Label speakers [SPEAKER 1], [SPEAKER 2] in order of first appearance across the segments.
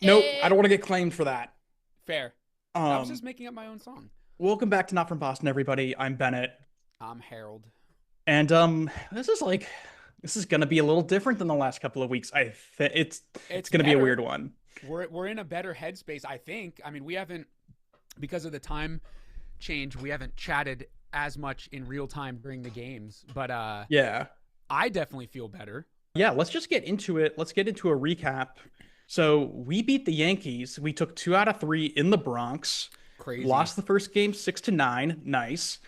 [SPEAKER 1] Nope, I don't want to get claimed for that.
[SPEAKER 2] Fair. I was
[SPEAKER 1] Um,
[SPEAKER 2] just making up my own song.
[SPEAKER 1] Welcome back to Not From Boston, everybody. I'm Bennett,
[SPEAKER 2] I'm Harold.
[SPEAKER 1] and this is gonna be a little different than the last couple of weeks. I think it's
[SPEAKER 2] It's
[SPEAKER 1] gonna be a weird
[SPEAKER 2] better.
[SPEAKER 1] one.
[SPEAKER 2] We're in a better headspace, I think. I mean, we haven't because of the time change, we haven't chatted as much in real time during the games, but
[SPEAKER 1] Yeah,
[SPEAKER 2] I definitely feel better.
[SPEAKER 1] yeah. Let's just get into it. Let's get into a recap. So we beat the Yankees. We took 2 out of 3 in the Bronx.
[SPEAKER 2] Crazy.
[SPEAKER 1] Lost the first game 6-9. Nice.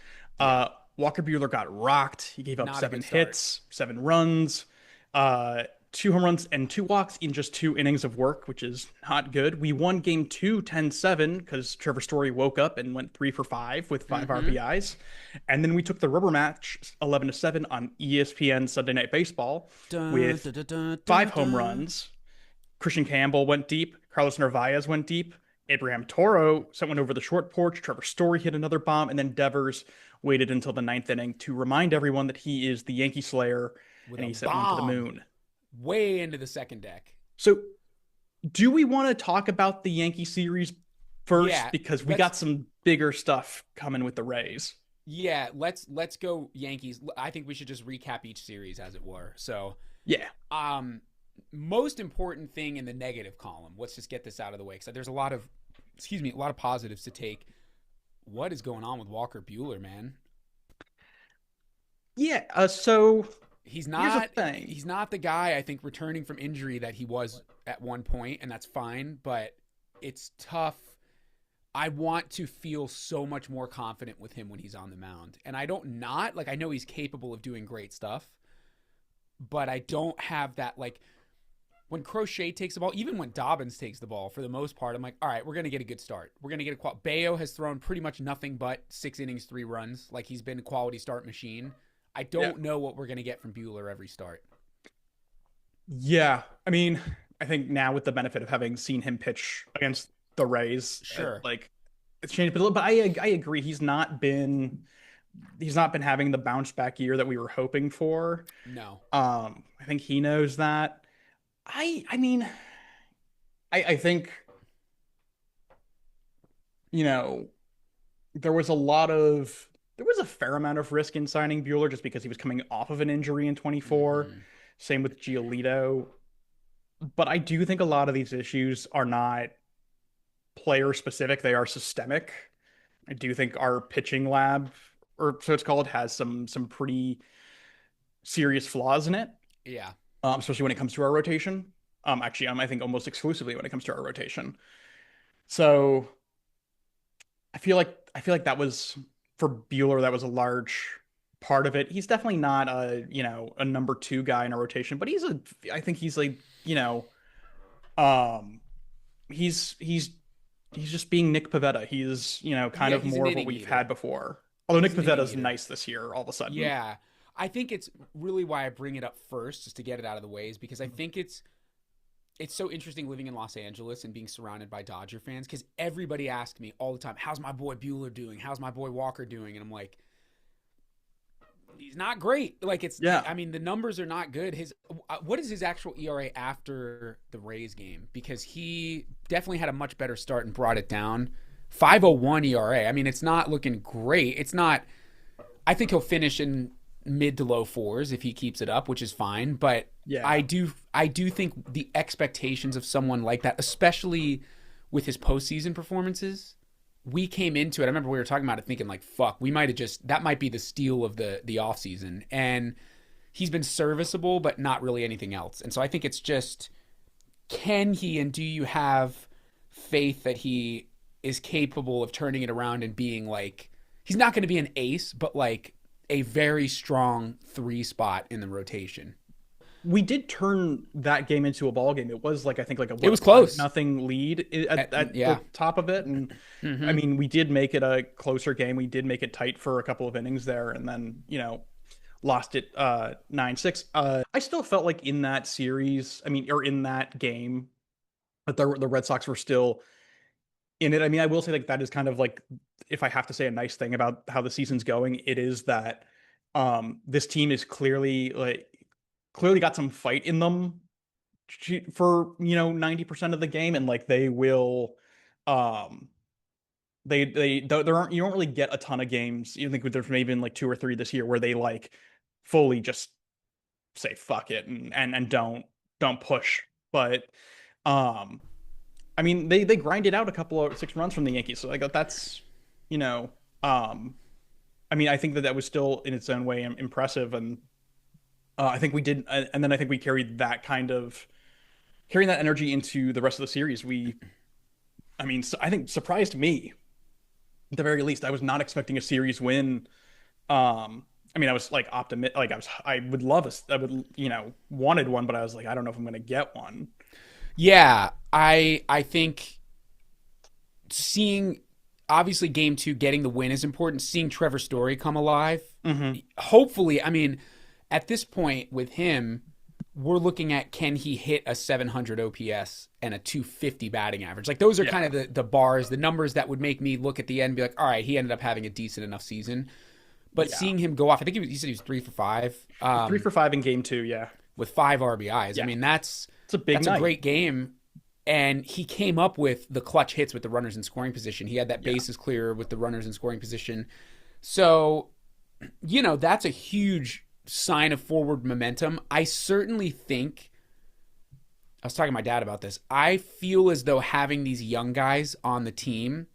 [SPEAKER 2] Yeah.
[SPEAKER 1] Walker Buehler got rocked. He gave up
[SPEAKER 2] Not a
[SPEAKER 1] seven
[SPEAKER 2] good start.
[SPEAKER 1] hits, 7 runs, uh, 2 home runs, and 2 walks in just 2 innings of work, which is not good. We won game two, 10-7, because Trevor Story woke up and went 3 for 5 with 5 RBIs. And then we took the rubber match 11-7 on ESPN Sunday Night Baseball
[SPEAKER 2] Dun,
[SPEAKER 1] with
[SPEAKER 2] dun, dun, dun, dun,
[SPEAKER 1] five home
[SPEAKER 2] dun.
[SPEAKER 1] runs. Christian Campbell went deep. Carlos Narvaez went deep. Abraham Toro sent one over the short porch. Trevor Story hit another bomb. And then Devers waited until the ninth inning to remind everyone that he is the Yankee Slayer
[SPEAKER 2] With
[SPEAKER 1] and
[SPEAKER 2] a
[SPEAKER 1] he sent one to the
[SPEAKER 2] bomb
[SPEAKER 1] moon.
[SPEAKER 2] way into the second deck.
[SPEAKER 1] So, do we want to talk about the Yankee series first?
[SPEAKER 2] Yeah,
[SPEAKER 1] Because we
[SPEAKER 2] let's
[SPEAKER 1] got some bigger stuff coming with the Rays.
[SPEAKER 2] let's go Yankees. I think we should just recap each series as it were. So,
[SPEAKER 1] Yeah.
[SPEAKER 2] um most important thing in the negative column. Let's just get this out of the way cuz there's a lot of a lot of positives to take. What is going on with Walker Buehler, man?
[SPEAKER 1] Yeah. So,
[SPEAKER 2] He's
[SPEAKER 1] here's the
[SPEAKER 2] not
[SPEAKER 1] thing.
[SPEAKER 2] he's not the guy I think returning from injury that he was at one point, and that's fine, but it's tough. I want to feel so much more confident with him when he's on the mound. And I don't not like I know he's capable of doing great stuff, but I don't have that like when Crochet takes the ball, even when Dobbins takes the ball, for the most part, I'm like, all right, we're gonna get a good start. We're gonna get a Bayo has thrown pretty much nothing but 6 innings, 3 runs. Like he's been a quality start machine. I
[SPEAKER 1] Yeah.
[SPEAKER 2] don't know what we're gonna get from Bueller every start.
[SPEAKER 1] Yeah. I mean, I think now with the benefit of having seen him pitch against the Rays,
[SPEAKER 2] Sure.
[SPEAKER 1] like it's changed a little. But I agree, he's not been having the bounce back year that we were hoping for.
[SPEAKER 2] No.
[SPEAKER 1] I think he knows that. I mean, I think you know there was a lot of there was a fair amount of risk in signing Bueller just because he was coming off of an injury in 24.
[SPEAKER 2] Mm-hmm.
[SPEAKER 1] Same with Giolito. But I do think a lot of these issues are not player specific, they are systemic. I do think our pitching lab, or so it's called, has some pretty serious flaws in it,
[SPEAKER 2] Yeah.
[SPEAKER 1] especially when it comes to our rotation. Actually, I think almost exclusively when it comes to our rotation. So I feel like that was for Bueller, that was a large part of it. He's definitely not a number two guy in our rotation, but I think he's like, um he's he's just being Nick Pivetta. He's, kind
[SPEAKER 2] Yeah,
[SPEAKER 1] of
[SPEAKER 2] he's an
[SPEAKER 1] more of what
[SPEAKER 2] inning
[SPEAKER 1] we've
[SPEAKER 2] eater.
[SPEAKER 1] had before. Although Nick
[SPEAKER 2] He's an inning
[SPEAKER 1] Pivetta's
[SPEAKER 2] eater.
[SPEAKER 1] nice this year all of a sudden.
[SPEAKER 2] Yeah. I think it's really why I bring it up first, just to get it out of the way, is because I think it's so interesting living in Los Angeles and being surrounded by Dodger fans because everybody asks me all the time, "How's my boy Bueller doing? How's my boy Walker doing?" And I'm like, he's not great. Like
[SPEAKER 1] Yeah.
[SPEAKER 2] I mean, the numbers are not good. His what is his actual ERA after the Rays game? Because he definitely had a much better start and brought it down. 5.01 ERA. I mean, it's not looking great. It's not. I think he'll finish in mid to low fours if he keeps it up, which is fine. But
[SPEAKER 1] Yeah.
[SPEAKER 2] I do think the expectations of someone like that, especially with his postseason performances, we came into it. I remember we were talking about it, thinking like, "Fuck, we might have just that might be the steal of the offseason." And he's been serviceable, but not really anything else. And so I think it's just, can he and do you have faith that he is capable of turning it around and being like, he's not going to be an ace, but like a very strong three spot in the rotation.
[SPEAKER 1] We did turn that game into a ball game. It was like, I think, like a
[SPEAKER 2] It
[SPEAKER 1] what,
[SPEAKER 2] was
[SPEAKER 1] five
[SPEAKER 2] close.
[SPEAKER 1] nothing lead at
[SPEAKER 2] Yeah.
[SPEAKER 1] the top of it. And I
[SPEAKER 2] Mm-hmm.
[SPEAKER 1] mean, we did make it a closer game. We did make it tight for a couple of innings there, and then, lost it 9-6. I still felt like in that series, I mean, or in that game, that the Red Sox were still in it. I mean, I will say, like, that is kind of like, if I have to say a nice thing about how the season's going, it is that this team is clearly got some fight in them. for 90% of the game, and like they will, um there aren't you don't really get a ton of games. You think there's maybe been like two or three this year where they like fully just say fuck it and don't push. But um I mean they grinded out a couple of 6 runs from the Yankees, so like that's you know um I mean I think that was still in its own way impressive. And I think we did, and then I think we carried that kind of carrying that energy into the rest of the series. I mean, I think surprised me at the very least. I was not expecting a series win. I mean, I was like optimistic, like I would love I would, wanted one, but I was like, I don't know if I'm going to get one.
[SPEAKER 2] Yeah, I think seeing obviously game 2 getting the win is important. Seeing Trevor Story come alive, hopefully. I mean, at this point with him, we're looking at can he hit a 700 OPS and a 250 batting average? Like those are kind of the bars, the numbers that would make me look at the end and be like, all right, he ended up having a decent enough season. But seeing him go off, I think he said he was 3 for 5.
[SPEAKER 1] 3 for 5 in game 2, yeah.
[SPEAKER 2] With 5 RBIs. Yeah. I mean, that's a great game. And he came up with the clutch hits with the runners in scoring position. He had that bases clear with the runners in scoring position. So, that's a huge sign of forward momentum. I certainly think, I was talking to my dad about this, I feel as though having these young guys on the team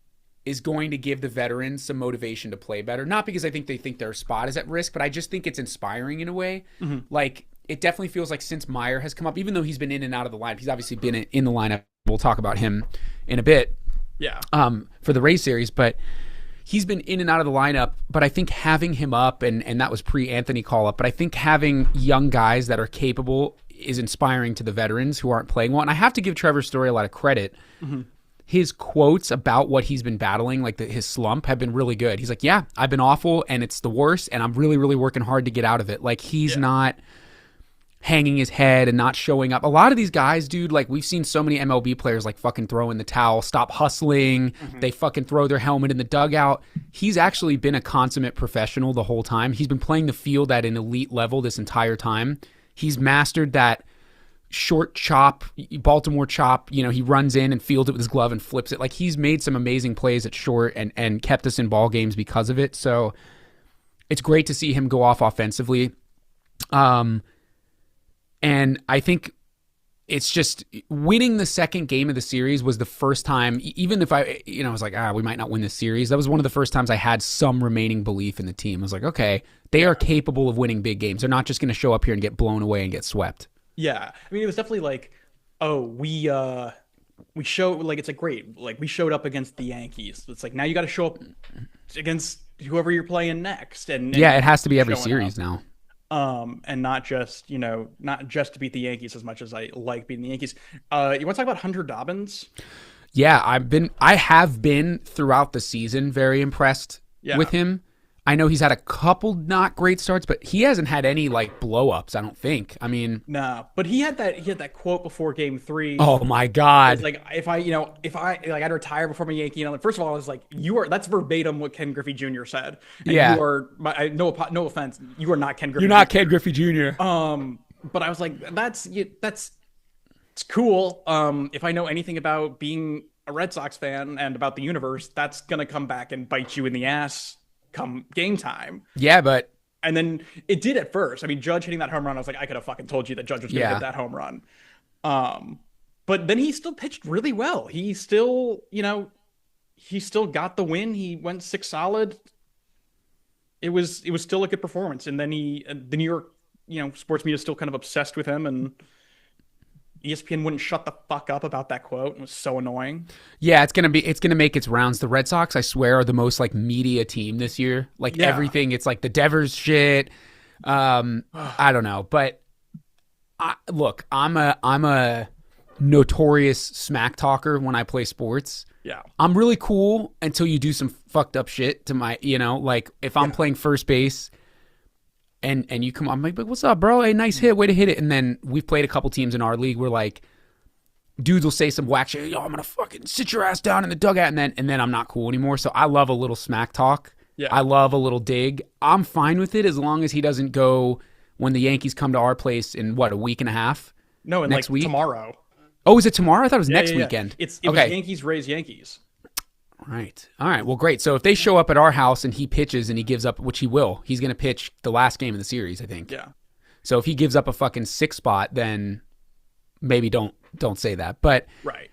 [SPEAKER 2] is going to give the veterans some motivation to play better. Not because I think they think their spot is at risk, but I just think it's inspiring in a way. Like, it definitely feels like since Meyer has come up, even though he's been in and out of the lineup, he's obviously been in the lineup. We'll talk about him in a bit.
[SPEAKER 1] Yeah.
[SPEAKER 2] For the Rays series, but he's been in and out of the lineup. But I think having him up, and that was pre-Anthony call-up, but I think having young guys that are capable is inspiring to the veterans who aren't playing well. And I have to give Trevor Story a lot of credit. His quotes about what he's been battling, like his slump, have been really good. He's like, yeah, I've been awful, and it's the worst, and I'm really, really working hard to get out of it. Like, he's not hanging his head and not showing up. A lot of these guys, dude, like we've seen so many MLB players like fucking throw in the towel, stop hustling. They fucking throw their helmet in the dugout. He's actually been a consummate professional the whole time. He's been playing the field at an elite level this entire time. He's mastered that short chop, Baltimore chop. He runs in and fields it with his glove and flips it. Like, he's made some amazing plays at short and kept us in ball games because of it. So it's great to see him go off offensively. And I think it's just winning the second game of the series was the first time, even if I was like, we might not win this series. That was one of the first times I had some remaining belief in the team. I was like, okay, they are capable of winning big games. They're not just going to show up here and get blown away and get swept.
[SPEAKER 1] Yeah. I mean, it was definitely like, we showed, like, it's like, great. Like, we showed up against the Yankees. It's like, now you got to show up against whoever you're playing next. And
[SPEAKER 2] it has to be every series now.
[SPEAKER 1] And not just to beat the Yankees as much as I like beating the Yankees. You want to talk about Hunter Dobbins?
[SPEAKER 2] Yeah, I have been throughout the season very impressed with him. I know he's had a couple not great starts, but he hasn't had any like blow ups, I don't think. I mean,
[SPEAKER 1] no, but he had that quote before game 3.
[SPEAKER 2] Oh my God.
[SPEAKER 1] Like, if I'd retire before my Yankee, first of all, I was like, that's verbatim what Ken Griffey Jr. said. And
[SPEAKER 2] yeah.
[SPEAKER 1] You are, no offense, you are not Ken Griffey.
[SPEAKER 2] You're not Ken Griffey Jr.
[SPEAKER 1] But I was like, that's it's cool. If I know anything about being a Red Sox fan and about the universe, that's going to come back and bite you in the ass come game time.
[SPEAKER 2] Yeah, but
[SPEAKER 1] and then it did at first. I mean, Judge hitting that home run, I was like, I could have fucking told you that Judge was going to hit that home run. But then he still pitched really well. He still, he still got the win. He went 6 solid. It was still a good performance. And then the New York, sports media is still kind of obsessed with him, and ESPN wouldn't shut the fuck up about that quote. It was so annoying.
[SPEAKER 2] Yeah, it's gonna make its rounds. The Red Sox, I swear, are the most like media team this year. Like everything, it's like the Devers shit. I don't know, but look, I'm a notorious smack talker when I play sports.
[SPEAKER 1] Yeah,
[SPEAKER 2] I'm really cool until you do some fucked up shit to my, like if I'm playing first base. And you come on, I'm like, what's up, bro? Hey, nice hit, way to hit it. And then we've played a couple teams in our league where like dudes will say some whack shit. Yo, I'm gonna fucking sit your ass down in the dugout, and then I'm not cool anymore. So I love a little smack talk.
[SPEAKER 1] Yeah,
[SPEAKER 2] I love a little dig. I'm fine with it as long as he doesn't go when the Yankees come to our place in a week and a half.
[SPEAKER 1] No, and
[SPEAKER 2] next
[SPEAKER 1] like
[SPEAKER 2] week?
[SPEAKER 1] tomorrow.
[SPEAKER 2] Oh, is it tomorrow? I thought it was
[SPEAKER 1] Yeah,
[SPEAKER 2] next
[SPEAKER 1] yeah, yeah.
[SPEAKER 2] weekend.
[SPEAKER 1] It was
[SPEAKER 2] Okay.
[SPEAKER 1] Yankees Rays Yankees.
[SPEAKER 2] Right. All right. Well, great. So if they show up at our house and he pitches and he gives up, which he will, he's going to pitch the last game of the series, I think.
[SPEAKER 1] Yeah.
[SPEAKER 2] So if he gives up a fucking 6 spot, then maybe don't say that. But
[SPEAKER 1] Right.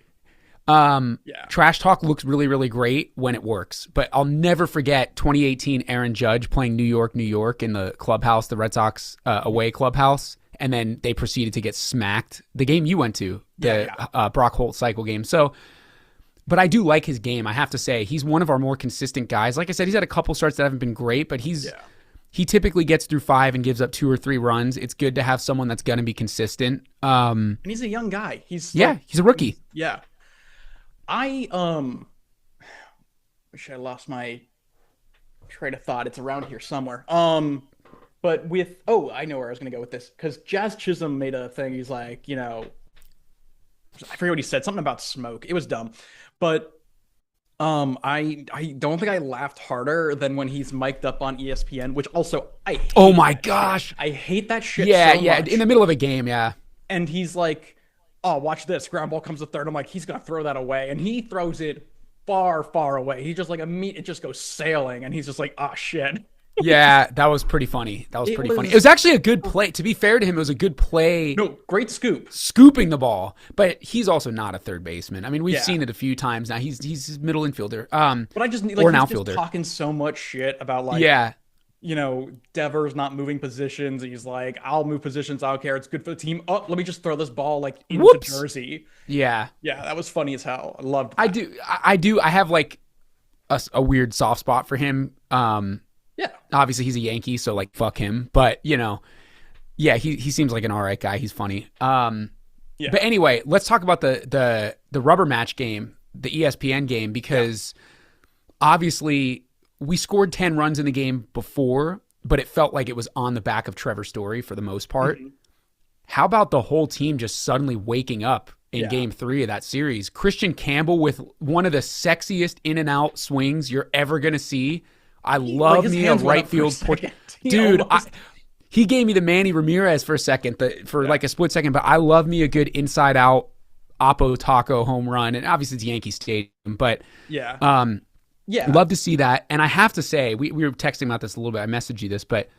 [SPEAKER 1] Yeah.
[SPEAKER 2] Trash Talk looks really, really great when it works. But I'll never forget 2018 Aaron Judge playing New York, New York in the clubhouse, the Red Sox away clubhouse. And then they proceeded to get smacked. The game you went to, the Brock Holt cycle game. So, but I do like his game. I have to say, he's one of our more consistent guys. Like I said, he's had a couple starts that haven't been great, but he typically gets through 5 and gives up 2 or 3 runs. It's good to have someone that's going to be consistent.
[SPEAKER 1] And he's a young guy. He's
[SPEAKER 2] a rookie.
[SPEAKER 1] Yeah. I wish I lost my train of thought. It's around here somewhere. But I know where I was gonna go with this, because Jazz Chisholm made a thing. He's like, I forget what he said. Something about smoke. It was dumb, but I don't think I laughed harder than when he's mic'd up on ESPN, which also I hate.
[SPEAKER 2] Oh my gosh,
[SPEAKER 1] shit. I hate that shit.
[SPEAKER 2] Yeah,
[SPEAKER 1] so much.
[SPEAKER 2] In the middle of a game, yeah.
[SPEAKER 1] And he's like, "Oh, watch this! Ground ball comes to third." I'm like, he's gonna throw that away, and he throws it far, far away. He just like it just goes sailing, and he's just like, "Ah, shit."
[SPEAKER 2] Yeah, that was pretty funny. It was actually a good play. To be fair to him, it was a good play.
[SPEAKER 1] No, great scoop.
[SPEAKER 2] Scooping the ball. But he's also not a third baseman. I mean, we've seen it a few times now. He's a middle infielder.
[SPEAKER 1] But I just need, like,
[SPEAKER 2] or an
[SPEAKER 1] he's
[SPEAKER 2] outfielder.
[SPEAKER 1] Just talking so much shit about, like, Devers not moving positions. He's like, I'll move positions. I don't care. It's good for the team. Oh, let me just throw this ball, like, into Jersey.
[SPEAKER 2] Yeah.
[SPEAKER 1] Yeah, that was funny as hell. I loved that.
[SPEAKER 2] I do. I have, like, a weird soft spot for him.
[SPEAKER 1] Yeah.
[SPEAKER 2] Obviously, he's a Yankee, so, like, fuck him. But, he seems like an all right guy. He's funny. But anyway, let's talk about the rubber match game, the ESPN game, because obviously we scored 10 runs in the game before, but it felt like it was on the back of Trevor Story for the most part. Mm-hmm. How about the whole team just suddenly waking up in game 3 of that series? Christian Campbell with one of the sexiest in and out swings you're ever going to see. I love me a right field dude. He gave me the Manny Ramirez for a second, like a split second, but I love me a good inside out Oppo Taco home run, and obviously it's Yankee Stadium, but love to see that. And I have to say, we were texting about this a little bit. I messaged you this, but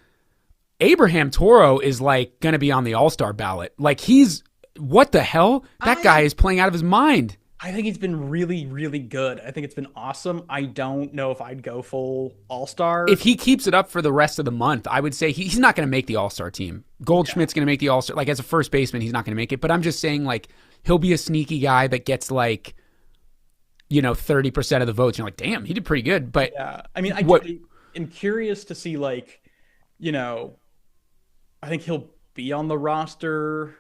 [SPEAKER 2] Abraham Toro is like going to be on the All-Star ballot. Like what the hell? That guy is playing out of his mind.
[SPEAKER 1] I think he's been really, really good. I think it's been awesome. I don't know if I'd go full All-Star.
[SPEAKER 2] If he keeps it up for the rest of the month, I would say he's not going to make the All-Star team. Goldschmidt's going to make the All-Star. Like, as a first baseman, he's not going to make it. But I'm just saying, like, he'll be a sneaky guy that gets, like, 30% of the votes. You're like, damn, he did pretty good. But
[SPEAKER 1] yeah, I mean, I'm curious to see, like, I think he'll be on the roster.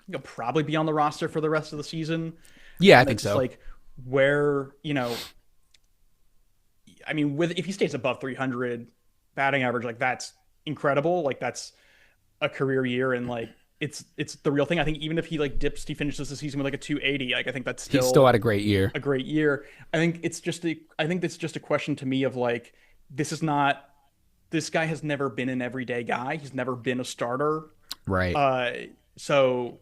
[SPEAKER 1] He'll probably be on the roster for the rest of the season.
[SPEAKER 2] Yeah, I think so.
[SPEAKER 1] Like, where, I mean, if he stays above 300 batting average, like, that's incredible. Like, that's a career year, and, like, it's the real thing. I think even if he, like, he finishes the season with, like, a 280, like, I think that's
[SPEAKER 2] he's still had a great year.
[SPEAKER 1] I think it's just a question to me of, like, this guy has never been an everyday guy. He's never been a starter.
[SPEAKER 2] Right.
[SPEAKER 1] So,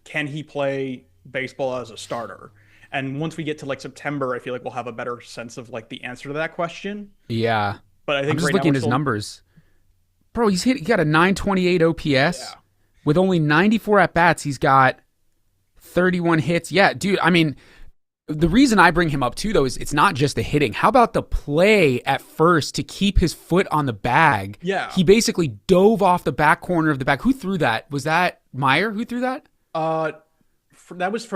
[SPEAKER 1] can he play baseball as a starter? And once we get to, like, September, I feel like we'll have a better sense of, like, the answer to that question.
[SPEAKER 2] Yeah.
[SPEAKER 1] But I think
[SPEAKER 2] I'm just looking at his numbers. Bro, he got a 928 OPS. Yeah. With only 94 at-bats, he's got 31 hits. Yeah, dude, I mean, the reason I bring him up, too, though, is it's not just the hitting. How about the play at first to keep his foot on the bag?
[SPEAKER 1] Yeah.
[SPEAKER 2] He basically dove off the back corner of the bag. Who threw that? Was that Meyer who threw that?
[SPEAKER 1] That was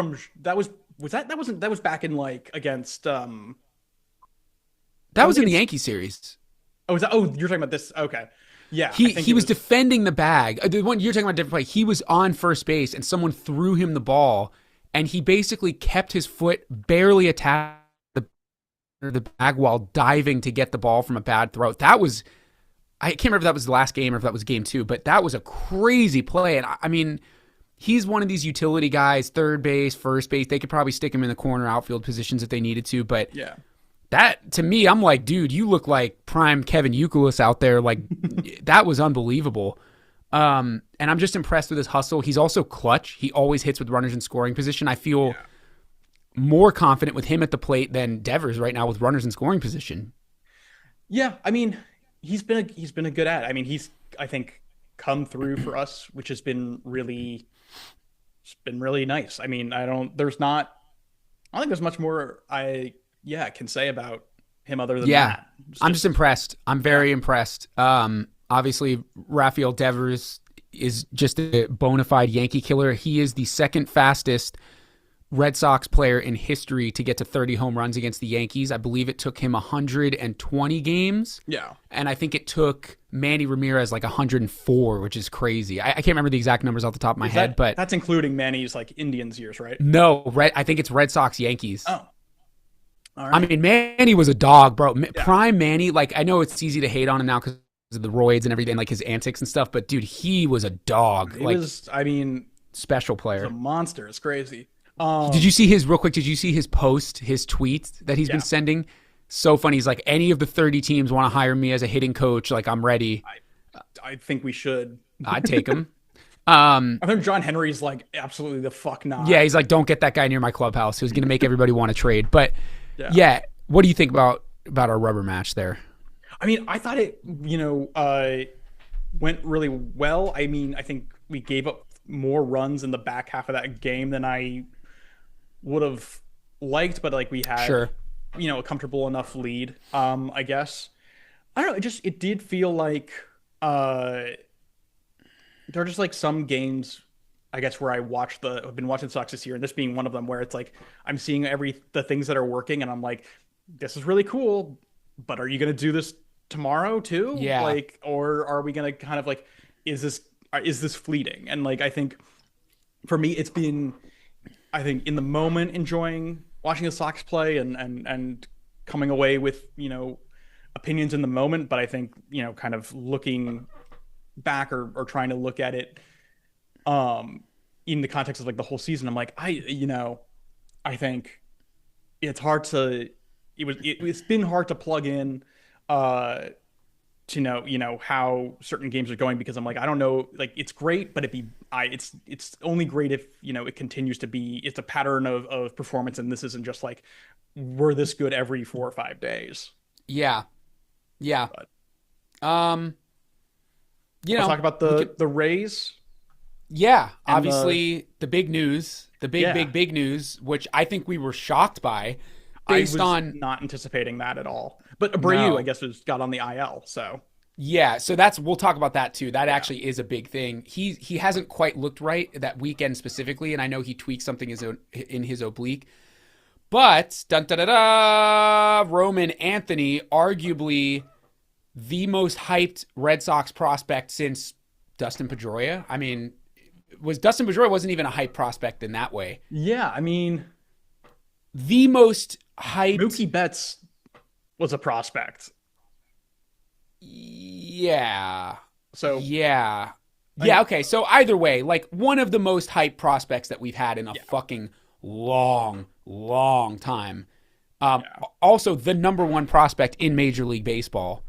[SPEAKER 1] back in, like, against
[SPEAKER 2] that was in the Yankee series.
[SPEAKER 1] You're talking about this. Okay. Yeah.
[SPEAKER 2] He was defending the bag. The one you're talking about, a different play. He was on first base and someone threw him the ball, and he basically kept his foot barely attached to the bag while diving to get the ball from a bad throw. That was, I can't remember if that was the last game or if that was game 2, but that was a crazy play. And I mean, he's one of these utility guys, third base, first base. They could probably stick him in the corner outfield positions if they needed to. But
[SPEAKER 1] yeah,
[SPEAKER 2] that, to me, I'm like, dude, you look like prime Kevin Youkilis out there. Like, that was unbelievable. And I'm just impressed with his hustle. He's also clutch. He always hits with runners in scoring position. I feel more confident with him at the plate than Devers right now with runners in scoring position.
[SPEAKER 1] Yeah, I mean, he's been a good ad. I mean, he's I think come through for us, which has been really it's been really nice. I mean, I don't think there's much more can say about him other than
[SPEAKER 2] Yeah,
[SPEAKER 1] that.
[SPEAKER 2] I'm just impressed. I'm very impressed. Obviously, Rafael Devers is just a bona fide Yankee killer. He is the second fastest Red Sox player in history to get to 30 home runs against the Yankees. I believe it took him 120 games.
[SPEAKER 1] Yeah.
[SPEAKER 2] And I think it took Manny Ramirez like 104, which is crazy. I can't remember the exact numbers off the top of my head, but
[SPEAKER 1] that's including Manny's like Indians years, right?
[SPEAKER 2] no, I think it's Red Sox Yankees.
[SPEAKER 1] Oh. All right.
[SPEAKER 2] I mean, Manny was a dog, bro. Prime Manny, like I know it's easy to hate on him now because of the roids and everything, like his antics and stuff, but dude, he was a dog. Special player.
[SPEAKER 1] He's a monster. It's crazy.
[SPEAKER 2] Did you see his post, his tweet that he's been sending? So funny. He's like, any of the 30 teams want to hire me as a hitting coach. Like, I'm ready.
[SPEAKER 1] I think we should.
[SPEAKER 2] I'd take him.
[SPEAKER 1] I think John Henry's like, absolutely the fuck not.
[SPEAKER 2] Yeah, he's like, don't get that guy near my clubhouse. He was going to make everybody want to trade. But yeah, what do you think about our rubber match there?
[SPEAKER 1] I mean, I thought it, went really well. I mean, I think we gave up more runs in the back half of that game than I would have liked, but like we had, a comfortable enough lead. I guess. I don't know. It did feel like there are just like some games, I guess, where I've been watching Sox this year, and this being one of them, where it's like I'm seeing the things that are working, and I'm like, this is really cool, but are you gonna do this tomorrow too?
[SPEAKER 2] Yeah.
[SPEAKER 1] Like, or are we gonna kind of like, is this fleeting? And like, I think for me, it's been, I think in the moment enjoying watching the Sox play and coming away with opinions in the moment, but I think kind of looking back or trying to look at it in the context of like the whole season, I'm like, I think it's been hard to plug in to know how certain games are going, because I'm like, I don't know, like it's great, but it's only great if it continues to be, it's a pattern of performance, and this isn't just like we're this good every 4 or 5 days.
[SPEAKER 2] Yeah.
[SPEAKER 1] But,
[SPEAKER 2] let's
[SPEAKER 1] talk about the Rays.
[SPEAKER 2] Yeah, obviously the big news, big news, which I think we were shocked by.
[SPEAKER 1] I was not anticipating that at all. But Abreu, I guess, got on the IL. So
[SPEAKER 2] yeah, so we'll talk about that too. That actually is a big thing. He hasn't quite looked right that weekend specifically, and I know he tweaked something in his oblique. But Roman Anthony, arguably the most hyped Red Sox prospect since Dustin Pedroia. I mean, Dustin Pedroia wasn't even a hype prospect in that way.
[SPEAKER 1] Yeah, I mean,
[SPEAKER 2] the most hyped.
[SPEAKER 1] Mookie Betts was a prospect.
[SPEAKER 2] Yeah.
[SPEAKER 1] So
[SPEAKER 2] yeah. Okay. So either way, like one of the most hyped prospects that we've had in a fucking long time. Also, the number one prospect in Major League Baseball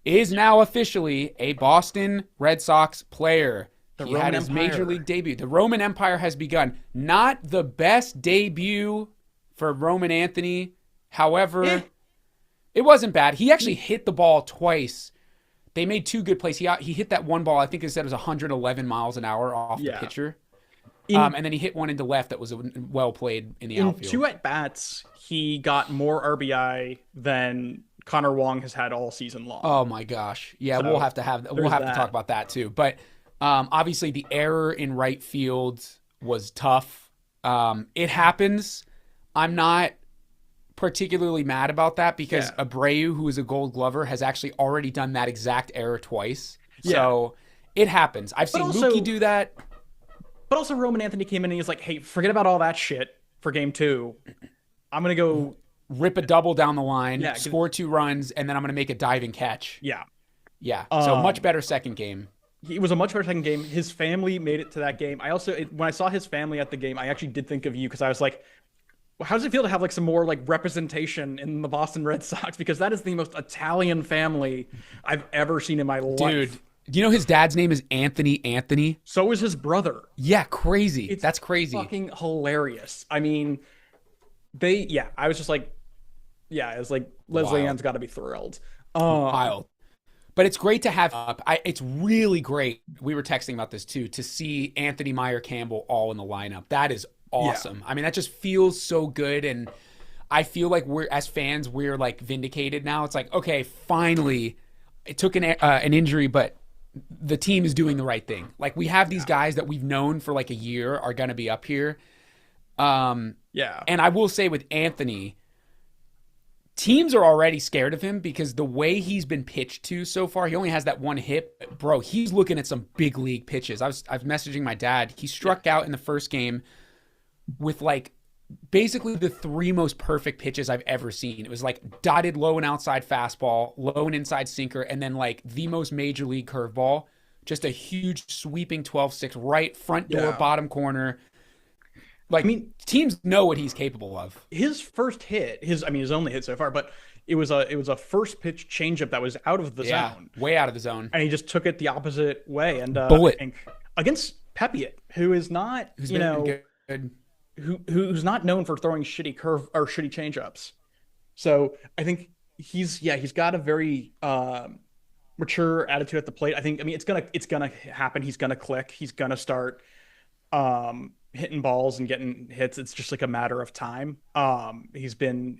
[SPEAKER 2] is now officially a Boston Red Sox player. He had his Major League debut. The Roman Empire has begun. Not the best debut for Roman Anthony. However, it wasn't bad. He actually hit the ball twice. They made 2 good plays. He hit that one ball, I think they said it was 111 miles an hour off the pitcher. And then he hit one into left that was well played in the outfield. In
[SPEAKER 1] 2 at-bats, he got more RBI than Connor Wong has had all season long.
[SPEAKER 2] Oh my gosh. Yeah, so we'll have to talk about that too. But obviously the error in right field was tough. It happens. I'm not particularly mad about that because Abreu, who is a Gold Glover, has actually already done that exact error twice. So it happens. I've seen Mookie do that.
[SPEAKER 1] But also Roman Anthony came in and he's like, hey, forget about all that shit for game 2. I'm going to go
[SPEAKER 2] rip a double down the line, score 2 runs, and then I'm going to make a diving catch.
[SPEAKER 1] Yeah.
[SPEAKER 2] So much better second game.
[SPEAKER 1] It was a much better second game. His family made it to that game. When I saw his family at the game, I actually did think of you because I was like, how does it feel to have like some more like representation in the Boston Red Sox? Because that is the most Italian family I've ever seen in my life.
[SPEAKER 2] Dude, Do you know his dad's name is Anthony Anthony?
[SPEAKER 1] So is his brother.
[SPEAKER 2] Yeah, crazy.
[SPEAKER 1] It's
[SPEAKER 2] That's crazy.
[SPEAKER 1] fucking hilarious. I mean, yeah, I was just like, yeah, it's like Leslie
[SPEAKER 2] Wild.
[SPEAKER 1] Ann's got to be thrilled.
[SPEAKER 2] Wild. But it's great to have up. It's really great. We were texting about this too, to see Anthony Meyer Campbell all in the lineup. That is awesome.
[SPEAKER 1] Yeah.
[SPEAKER 2] I mean, that just feels so good. And I feel like we're, as fans, we're like vindicated now. It's like, okay, finally, it took an injury, but the team is doing the right thing. Like, we have these guys that we've known for like a year are going to be up here.
[SPEAKER 1] Yeah.
[SPEAKER 2] And I will say with Anthony, teams are already scared of him because the way he's been pitched to so far, he only has that one hit. Bro, he's looking at some big league pitches. I was messaging my dad. He struck out in the first game with like basically the three most perfect pitches I've ever seen. It was like dotted low and outside fastball, low and inside sinker, and then like the most major league curveball. Just a huge sweeping 12-6 right front door, bottom corner. Like, I mean, teams know what he's capable of.
[SPEAKER 1] His first hit, his only hit so far, but it was a first pitch changeup that was out of the zone.
[SPEAKER 2] Way out of the zone.
[SPEAKER 1] And he just took it the opposite way. And
[SPEAKER 2] bullet.
[SPEAKER 1] I think against Pepiot, who is not,
[SPEAKER 2] Who's
[SPEAKER 1] good. Who's not known for throwing shitty curve or shitty changeups. So I think he's got a very mature attitude at the plate. I mean it's gonna happen. He's gonna click. He's gonna start hitting balls and getting hits. It's just like a matter of time. He's been